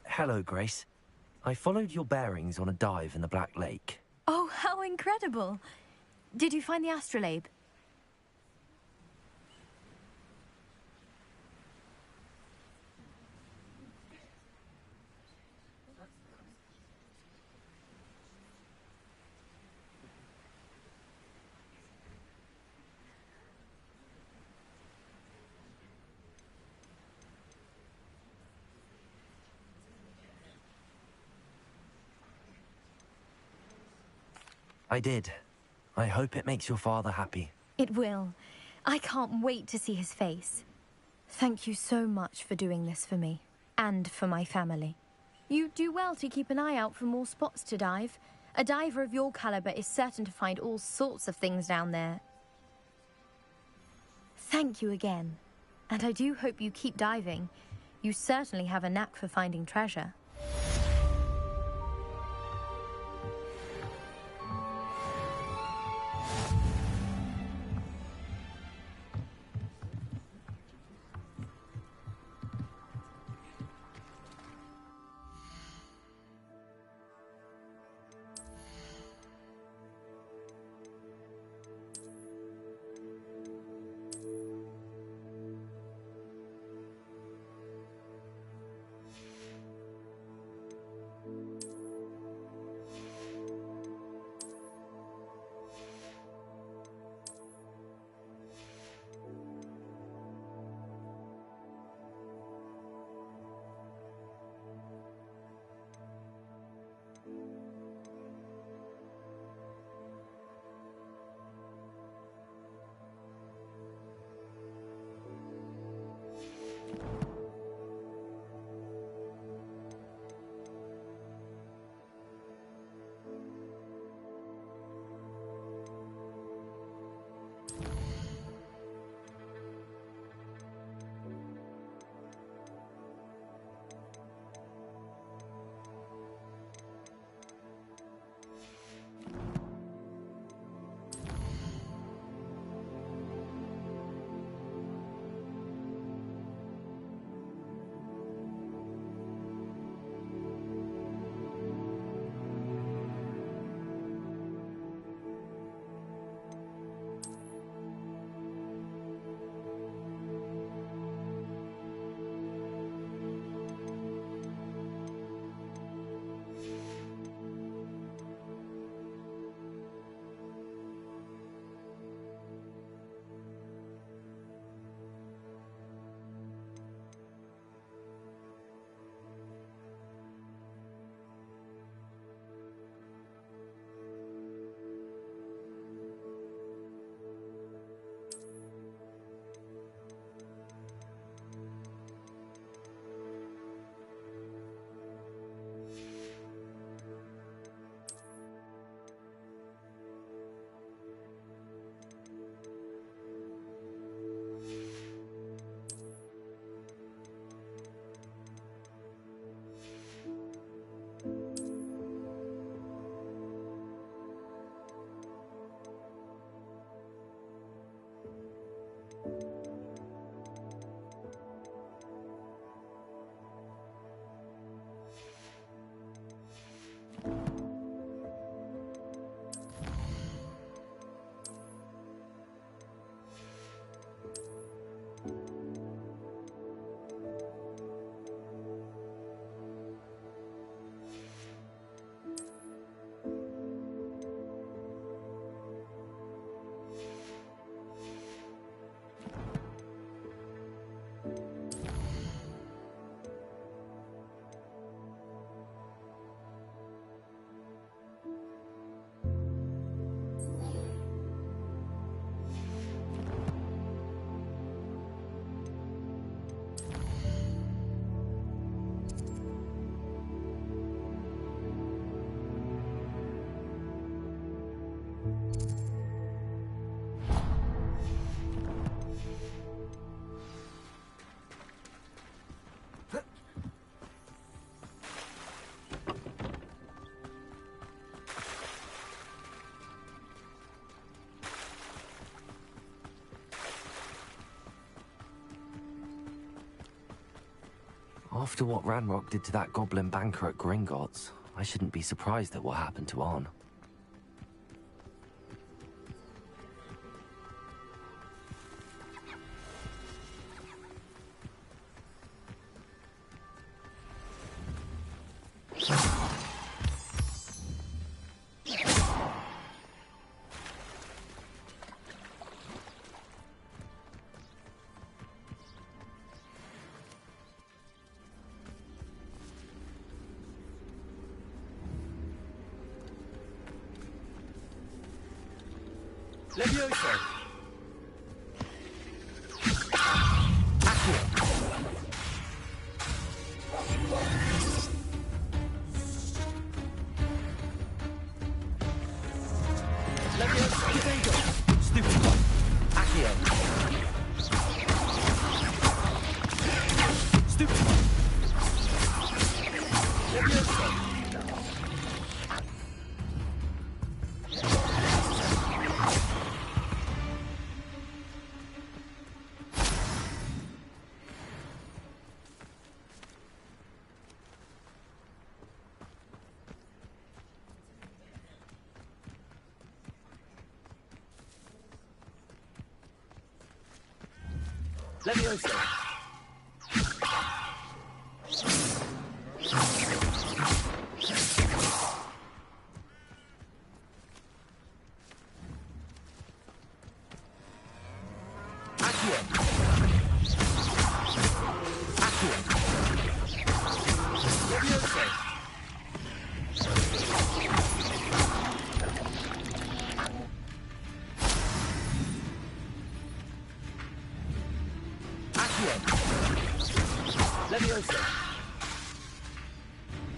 Hello, Grace. I followed your bearings on a dive in the Black Lake. Oh, how incredible! Did you find the astrolabe? I did. I hope it makes your father happy. It will. I can't wait to see his face. Thank you so much for doing this for me, and for my family. You do well to keep an eye out for more spots to dive. A diver of your caliber is certain to find all sorts of things down there. Thank you again. And I do hope you keep diving. You certainly have a knack for finding treasure. After what Ranrock did to that goblin banker at Gringotts, I shouldn't be surprised at what happened to Arn. Levioso! Levioso! Levioso!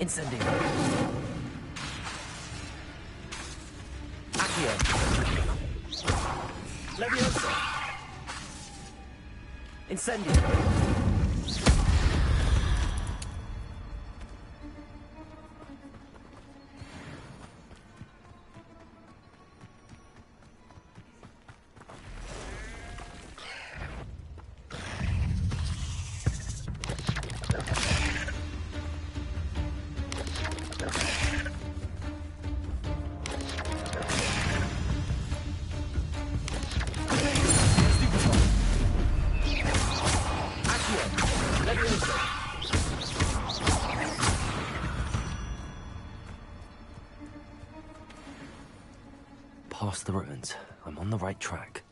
Incendio! Accio! Levioso! Incendio! Past the ruins. I'm on the right track.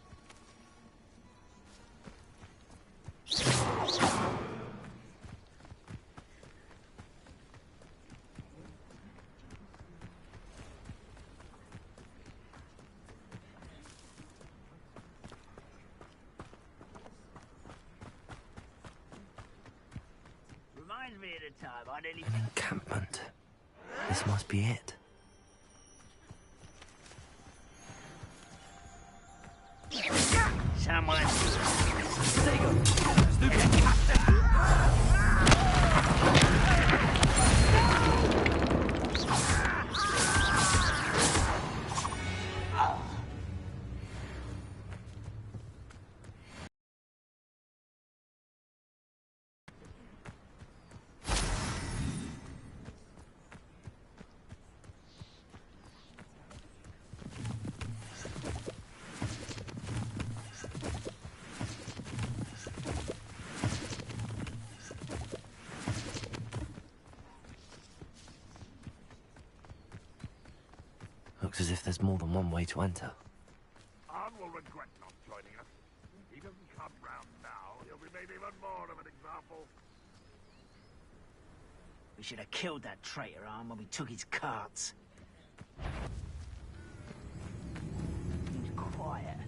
Reminds me of the time I nearly... An encampment. This must be it. Someone... Sego! Looks as if there's more than one way to enter. Arn will regret not joining us. If he doesn't come round now, he'll be made even more of an example. We should have killed that traitor, Arn, when we took his carts. He's quiet.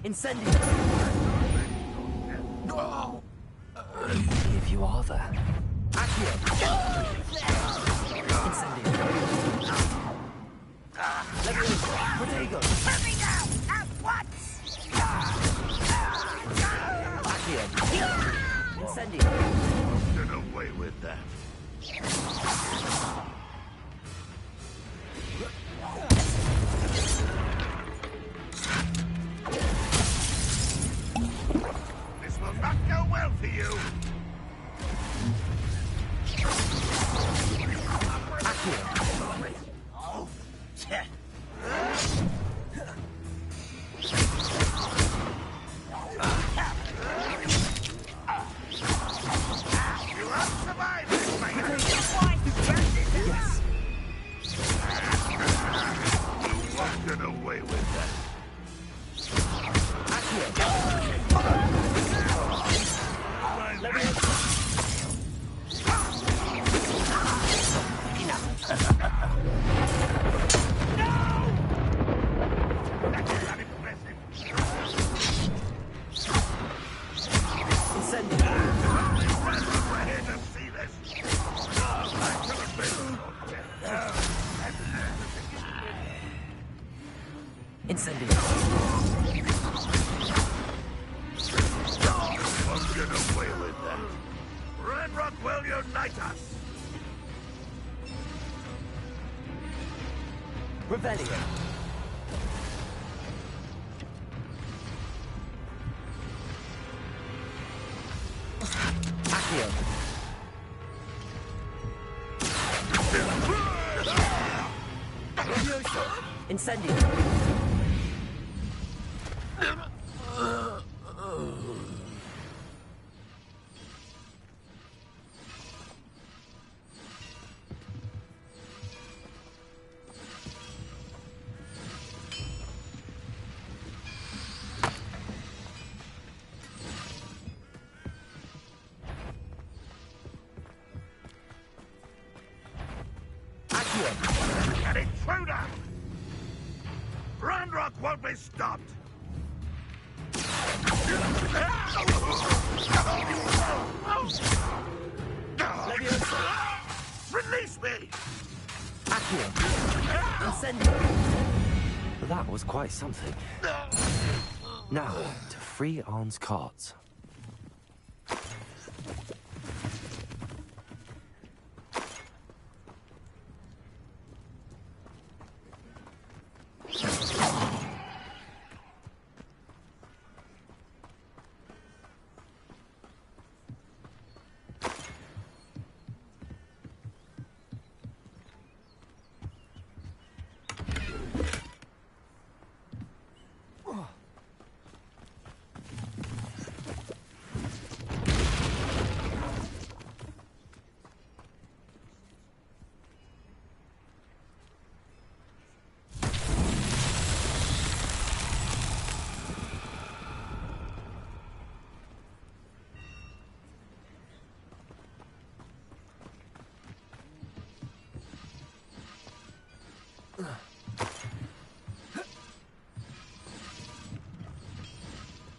Incendio! you are there. Get away with that. This will not go well for you. Oh, yeah. You won't survive this, mate. Yes. You won't get away with that. Incendio. Won't get away with that. Ranrock will unite us. Rebellion. Accio. Levioso. Incendio. An intruder! Ranrock won't be stopped! Release me! Accio. Incendio. That was quite something. Now, to free Arn's cards.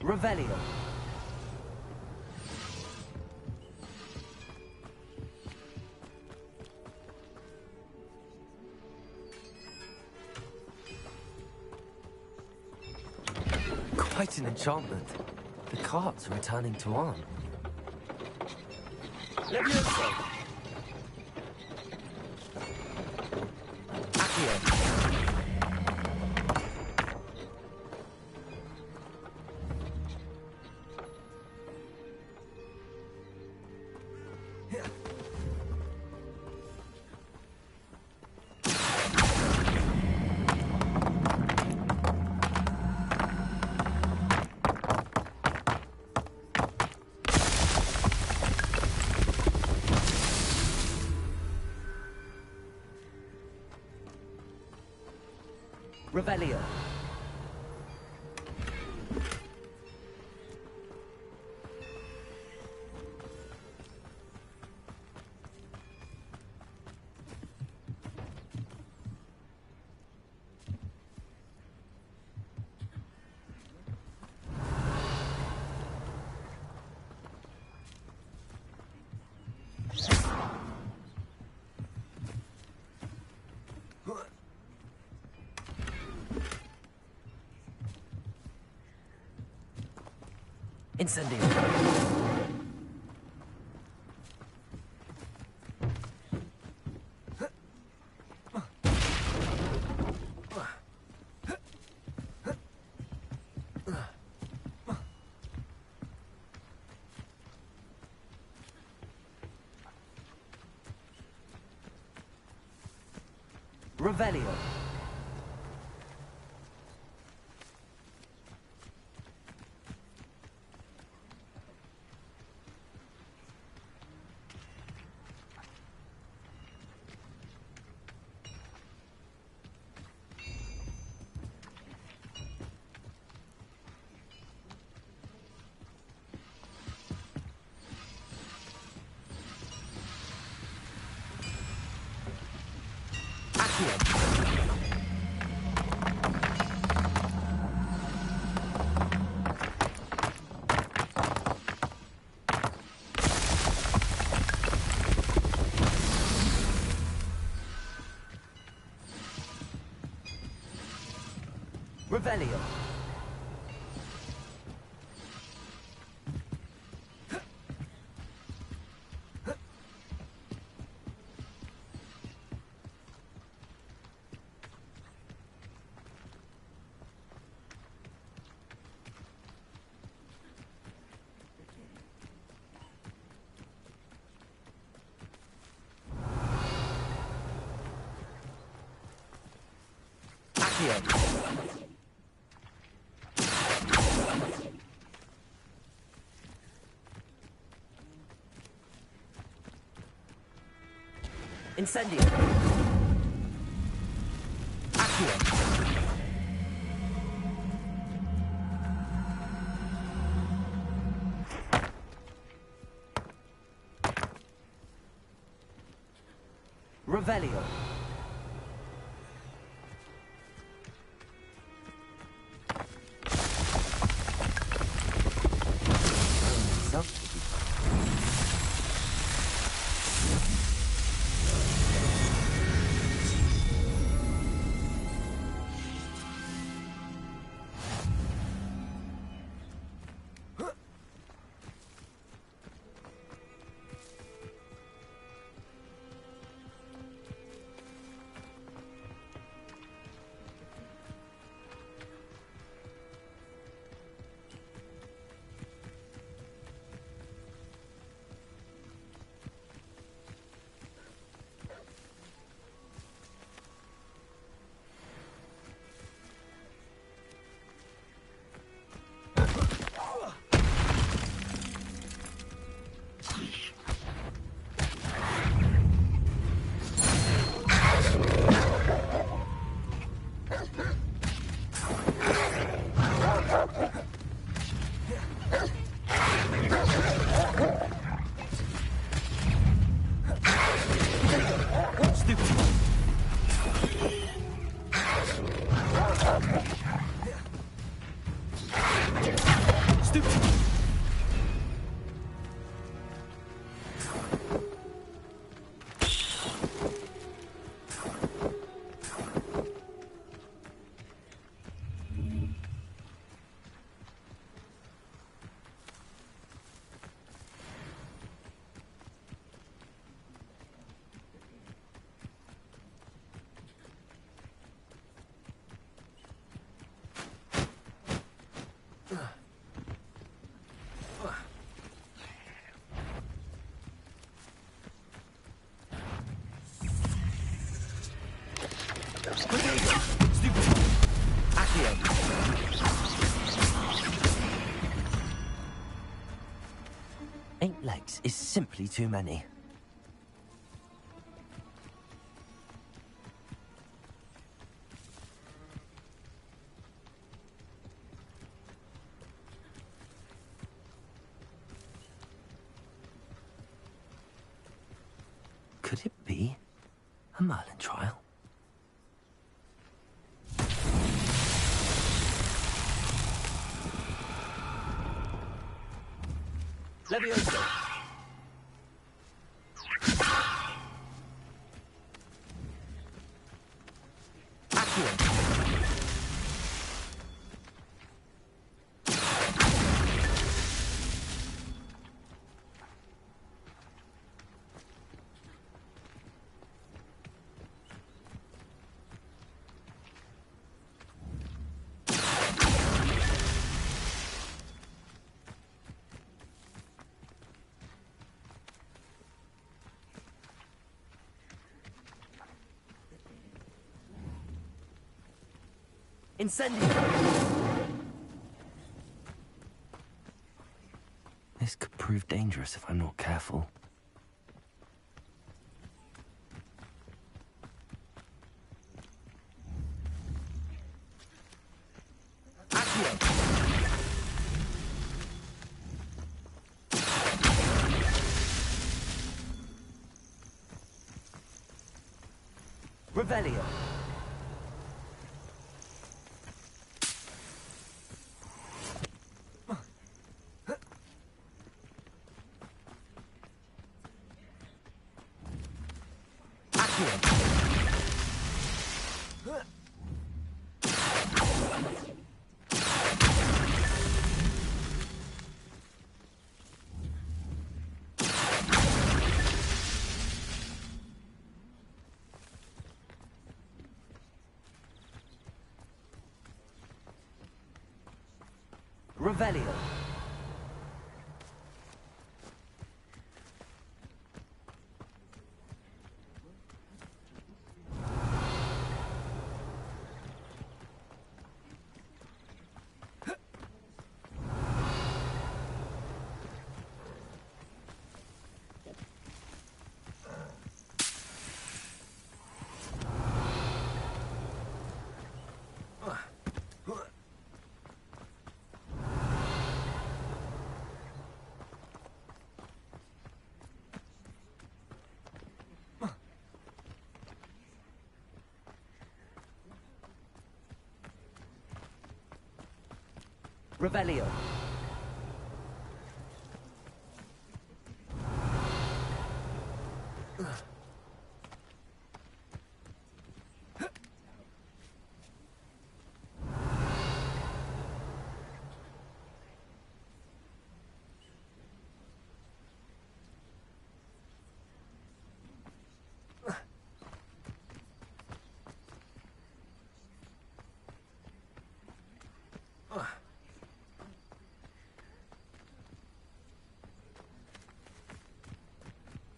Revelio. Quite an enchantment. The cards are returning to Arn. Levioso. Accio. Revelio. Incendio. Revelio. Revelio. Incendio. Accio. Revelio. Eight legs is simply too many. Could it be a Merlin trial? Levioso. Accio. Incendio! This could prove dangerous if I'm not careful. Revelio. Revelio. Revelio.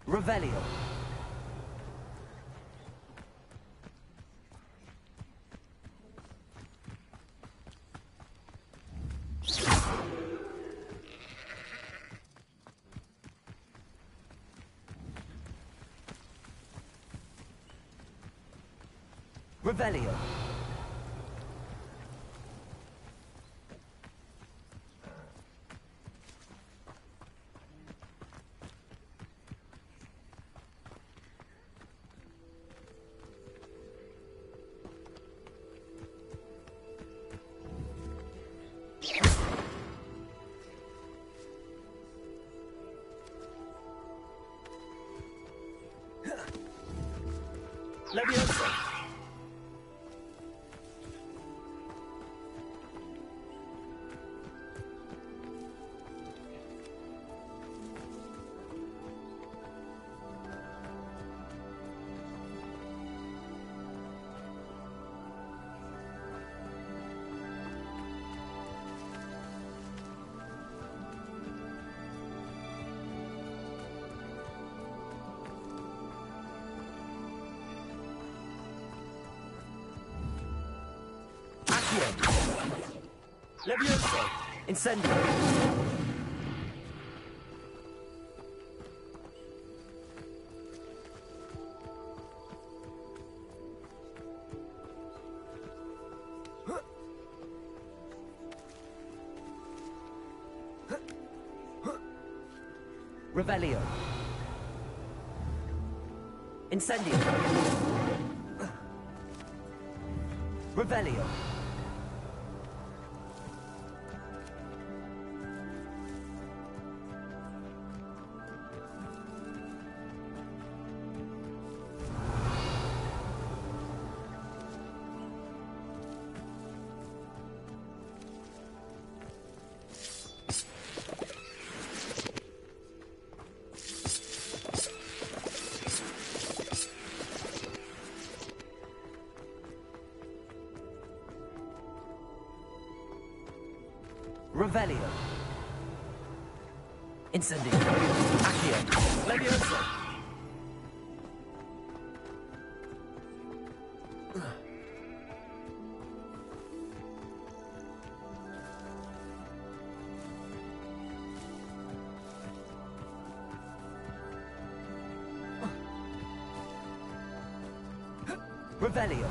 Revelio. Revelio. Leviosa. Leviosa. Incendio. Revelio. Incendio. Revelio. Revelio. Incendio. Accio. Leviosa. Revelio.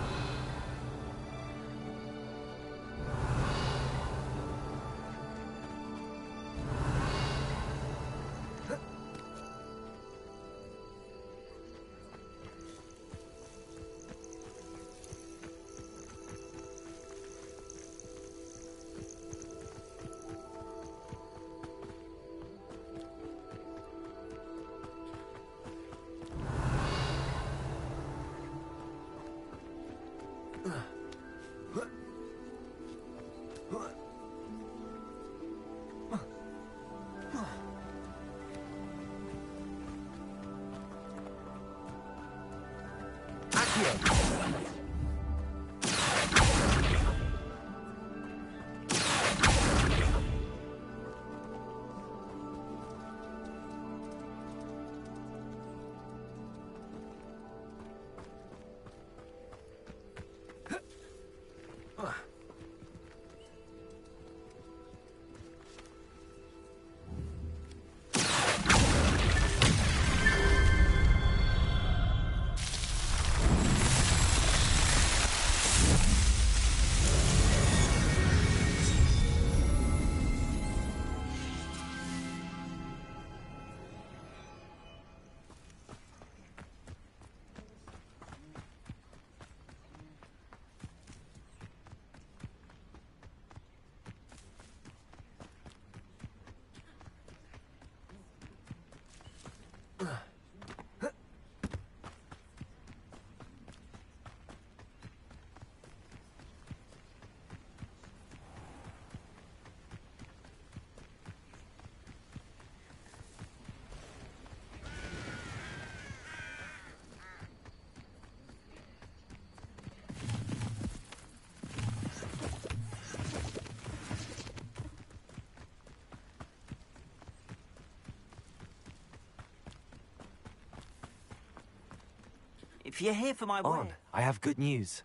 If you're here for my On, I have good news.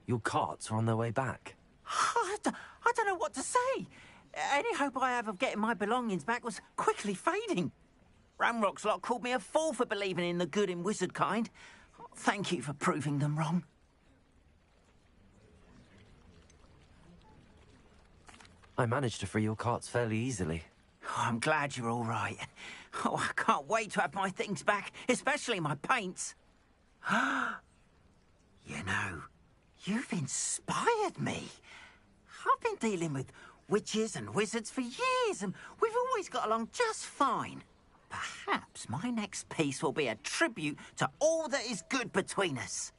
Your carts are on their way back. I don't know what to say. Any hope I have of getting my belongings back was quickly fading. Ramrock's lot called me a fool for believing in the good in wizard kind. Thank you for proving them wrong. I managed to free your carts fairly easily. Oh, I'm glad you're all right. Oh, I can't wait to have my things back, especially my paints. You know, you've inspired me. I've been dealing with witches and wizards for years, and we've always got along just fine. Perhaps my next piece will be a tribute to all that is good between us.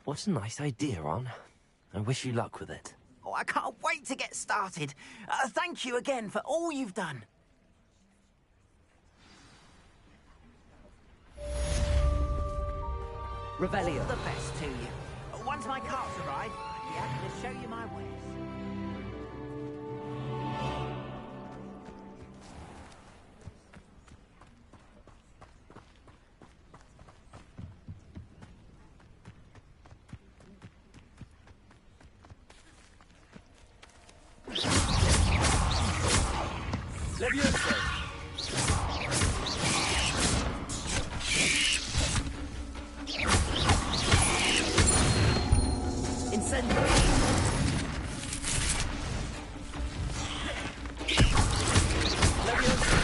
What a nice idea, Ron. I wish you luck with it. Oh, I can't wait to get started. Thank you again for all you've done. Revelio. All the best to you. Once my carts arrive, I'll be happy to show you my wares. Levioso! Incendio! Levioso!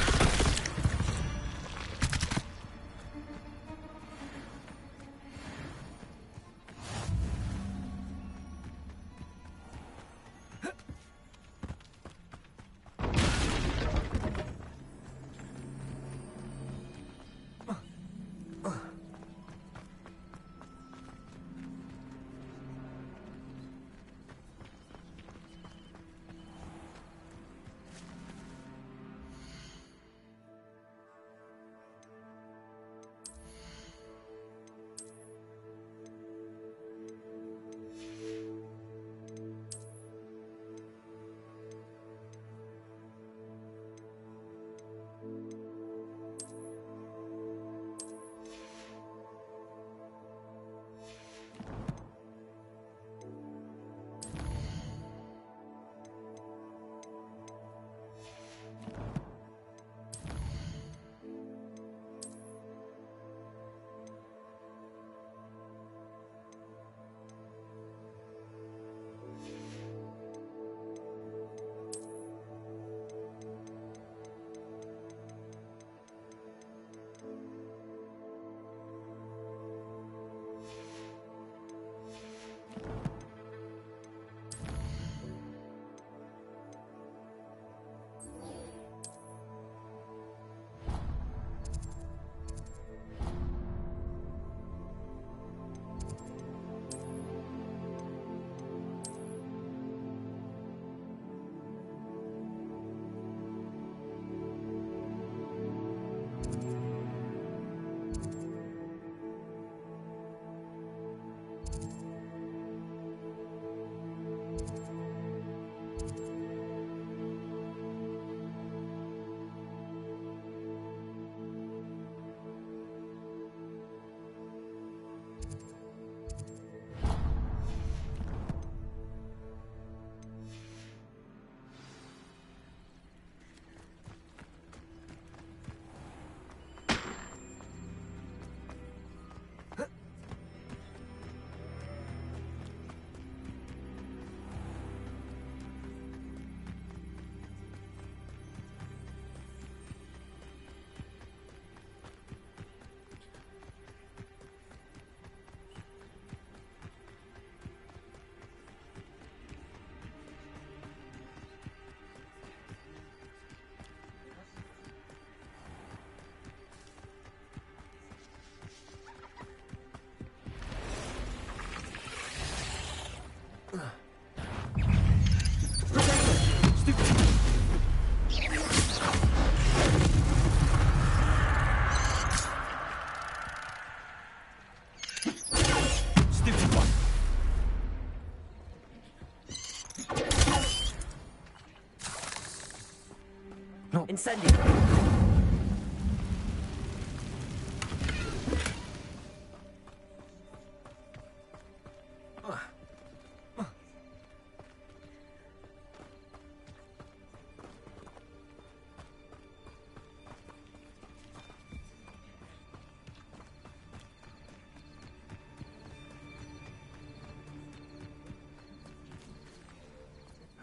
No. Incendio.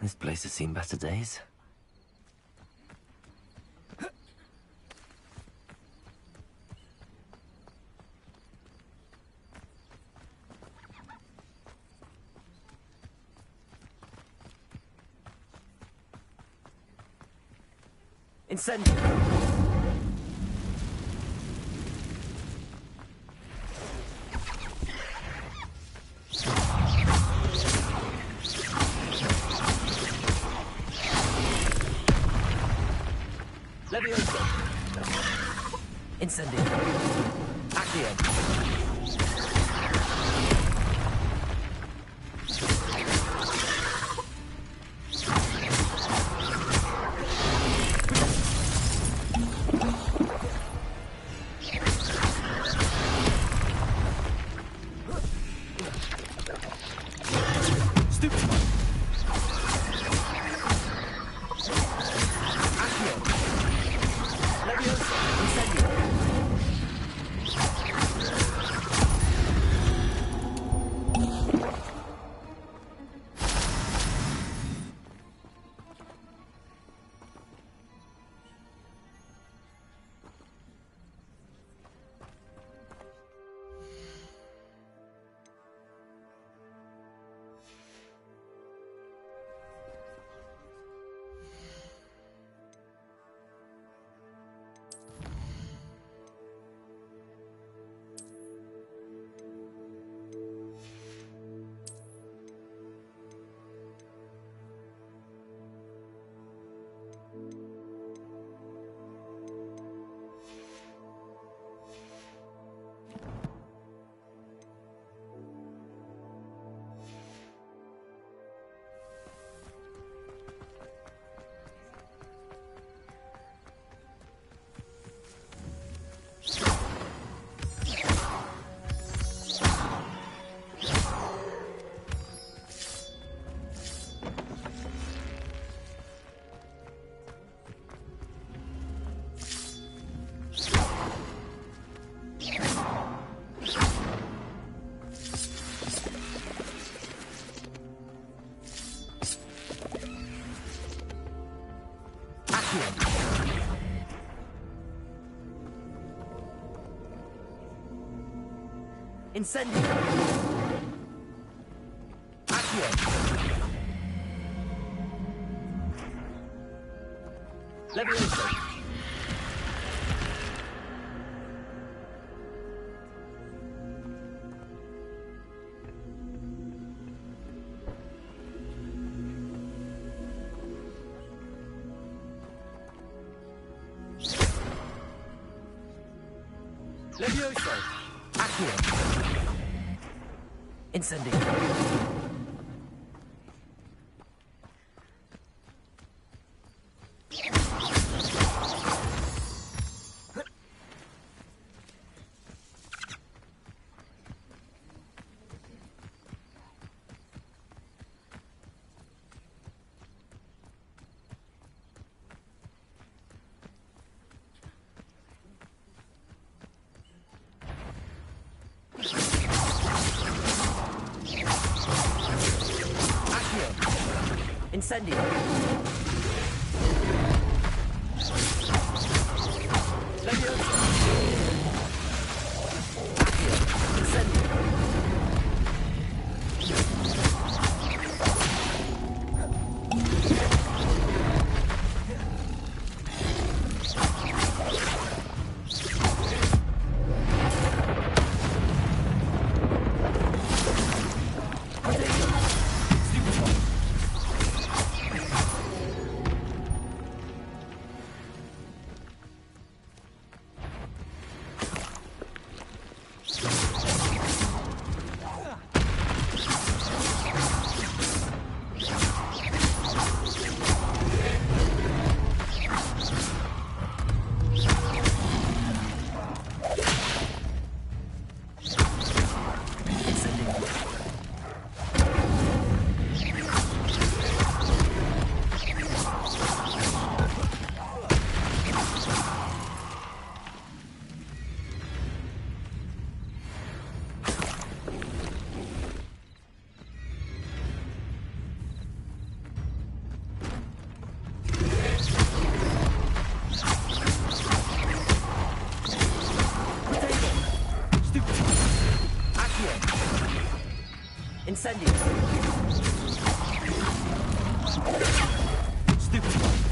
This place has seen better days. Incendio. Levioso. Incendio. Accio. Incendio. Accio. Levioso. Levioso. Accio. Incendio. Incendio. Levioso. Accio. Incendio. Incendio! Stupid one.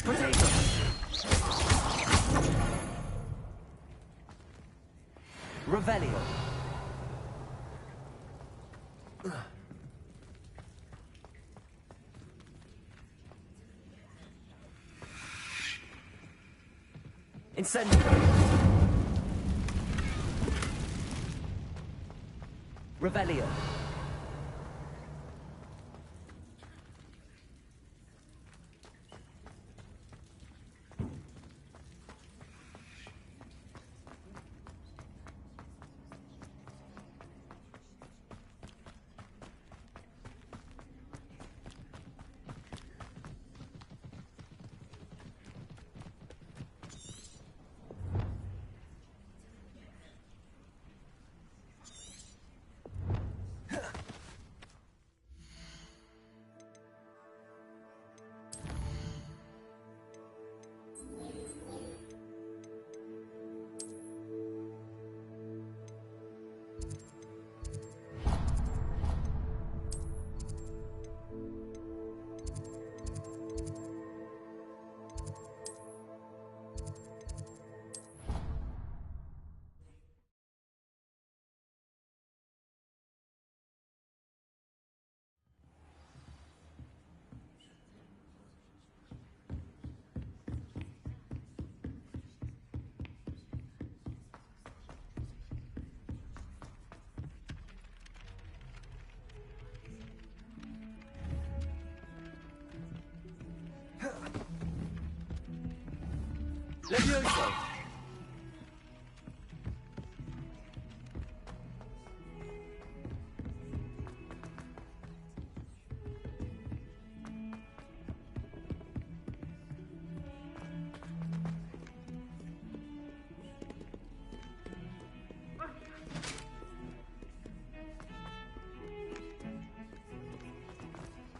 Potato! Revelio. Incendio. Revelio. Levioso!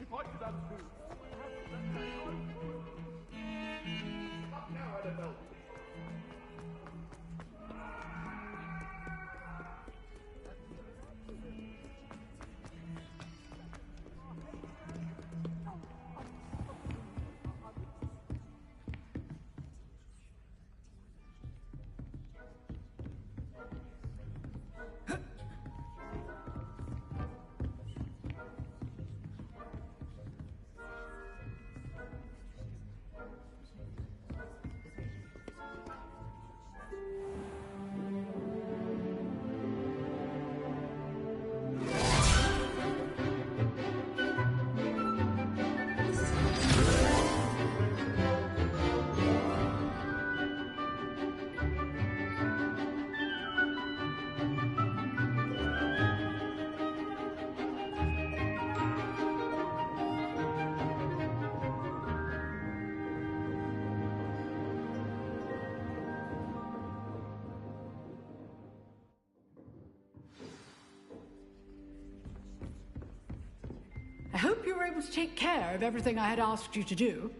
If I could undo all that happened that day, I would. But now I don't know. hope you were able to take care of everything I had asked you to do.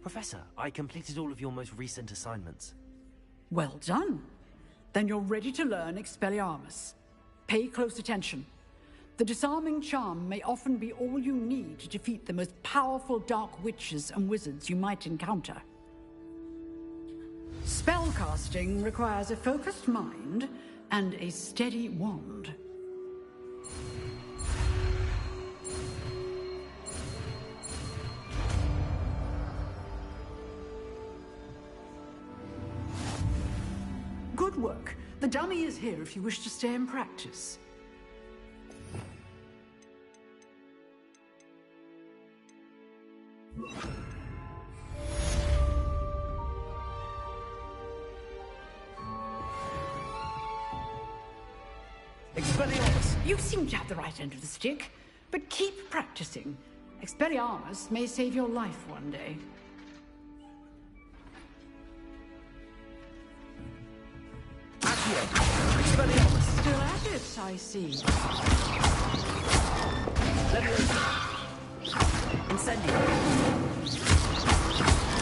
Professor, I completed all of your most recent assignments. Well done. Then you're ready to learn Expelliarmus. Pay close attention. The disarming charm may often be all you need to defeat the most powerful dark witches and wizards you might encounter. Spellcasting requires a focused mind and a steady wand. Good work. The dummy is here if you wish to stay and practice. Expelliarmus! You seem to have the right end of the stick, but keep practicing. Expelliarmus may save your life one day. Expelliarmus! Still at it, I see. Leviosa! Incendio!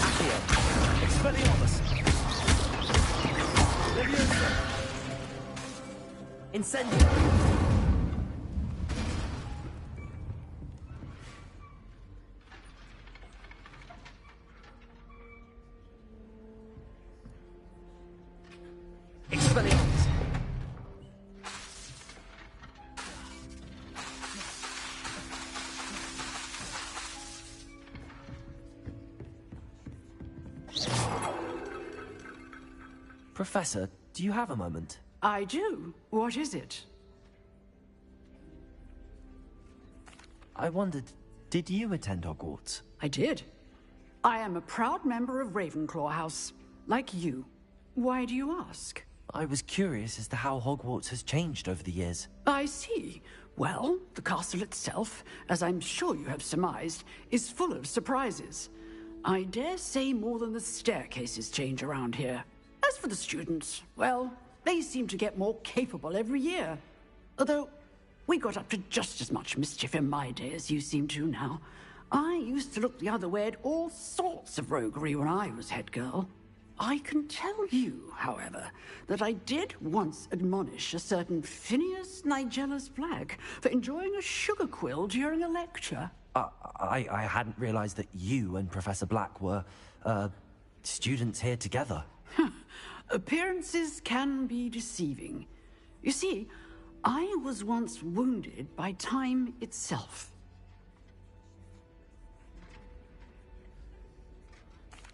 Accio! Expelliarmus! Leviosa! Incendio! Expelliarmus! Professor, do you have a moment? I do. What is it? I wondered, did you attend Hogwarts? I did. I am a proud member of Ravenclaw House, like you. Why do you ask? I was curious as to how Hogwarts has changed over the years. I see. Well, the castle itself, as I'm sure you have surmised, is full of surprises. I dare say more than the staircases change around here. As for the students, well, they seem to get more capable every year. Although, we got up to just as much mischief in my day as you seem to now. I used to look the other way at all sorts of roguery when I was head girl. I can tell you, however, that I did once admonish a certain Phineas Nigellus Black for enjoying a sugar quill during a lecture. I hadn't realized that you and Professor Black were, students here together. Appearances can be deceiving. You see, I was once wounded by time itself.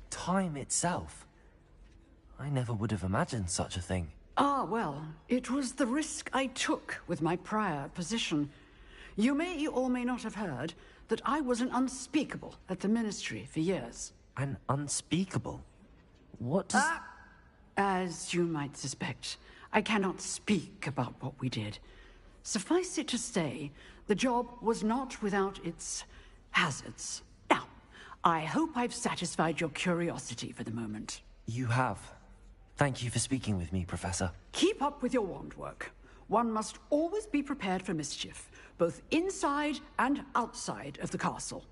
Time itself? I never would have imagined such a thing. Ah, well, it was the risk I took with my prior position. You may or may not have heard that I was an unspeakable at the Ministry for years. An unspeakable? What does... As you might suspect, I cannot speak about what we did. Suffice it to say, the job was not without its hazards. Now, I hope I've satisfied your curiosity for the moment. You have. Thank you for speaking with me, Professor. Keep up with your wand work. One must always be prepared for mischief, both inside and outside of the castle.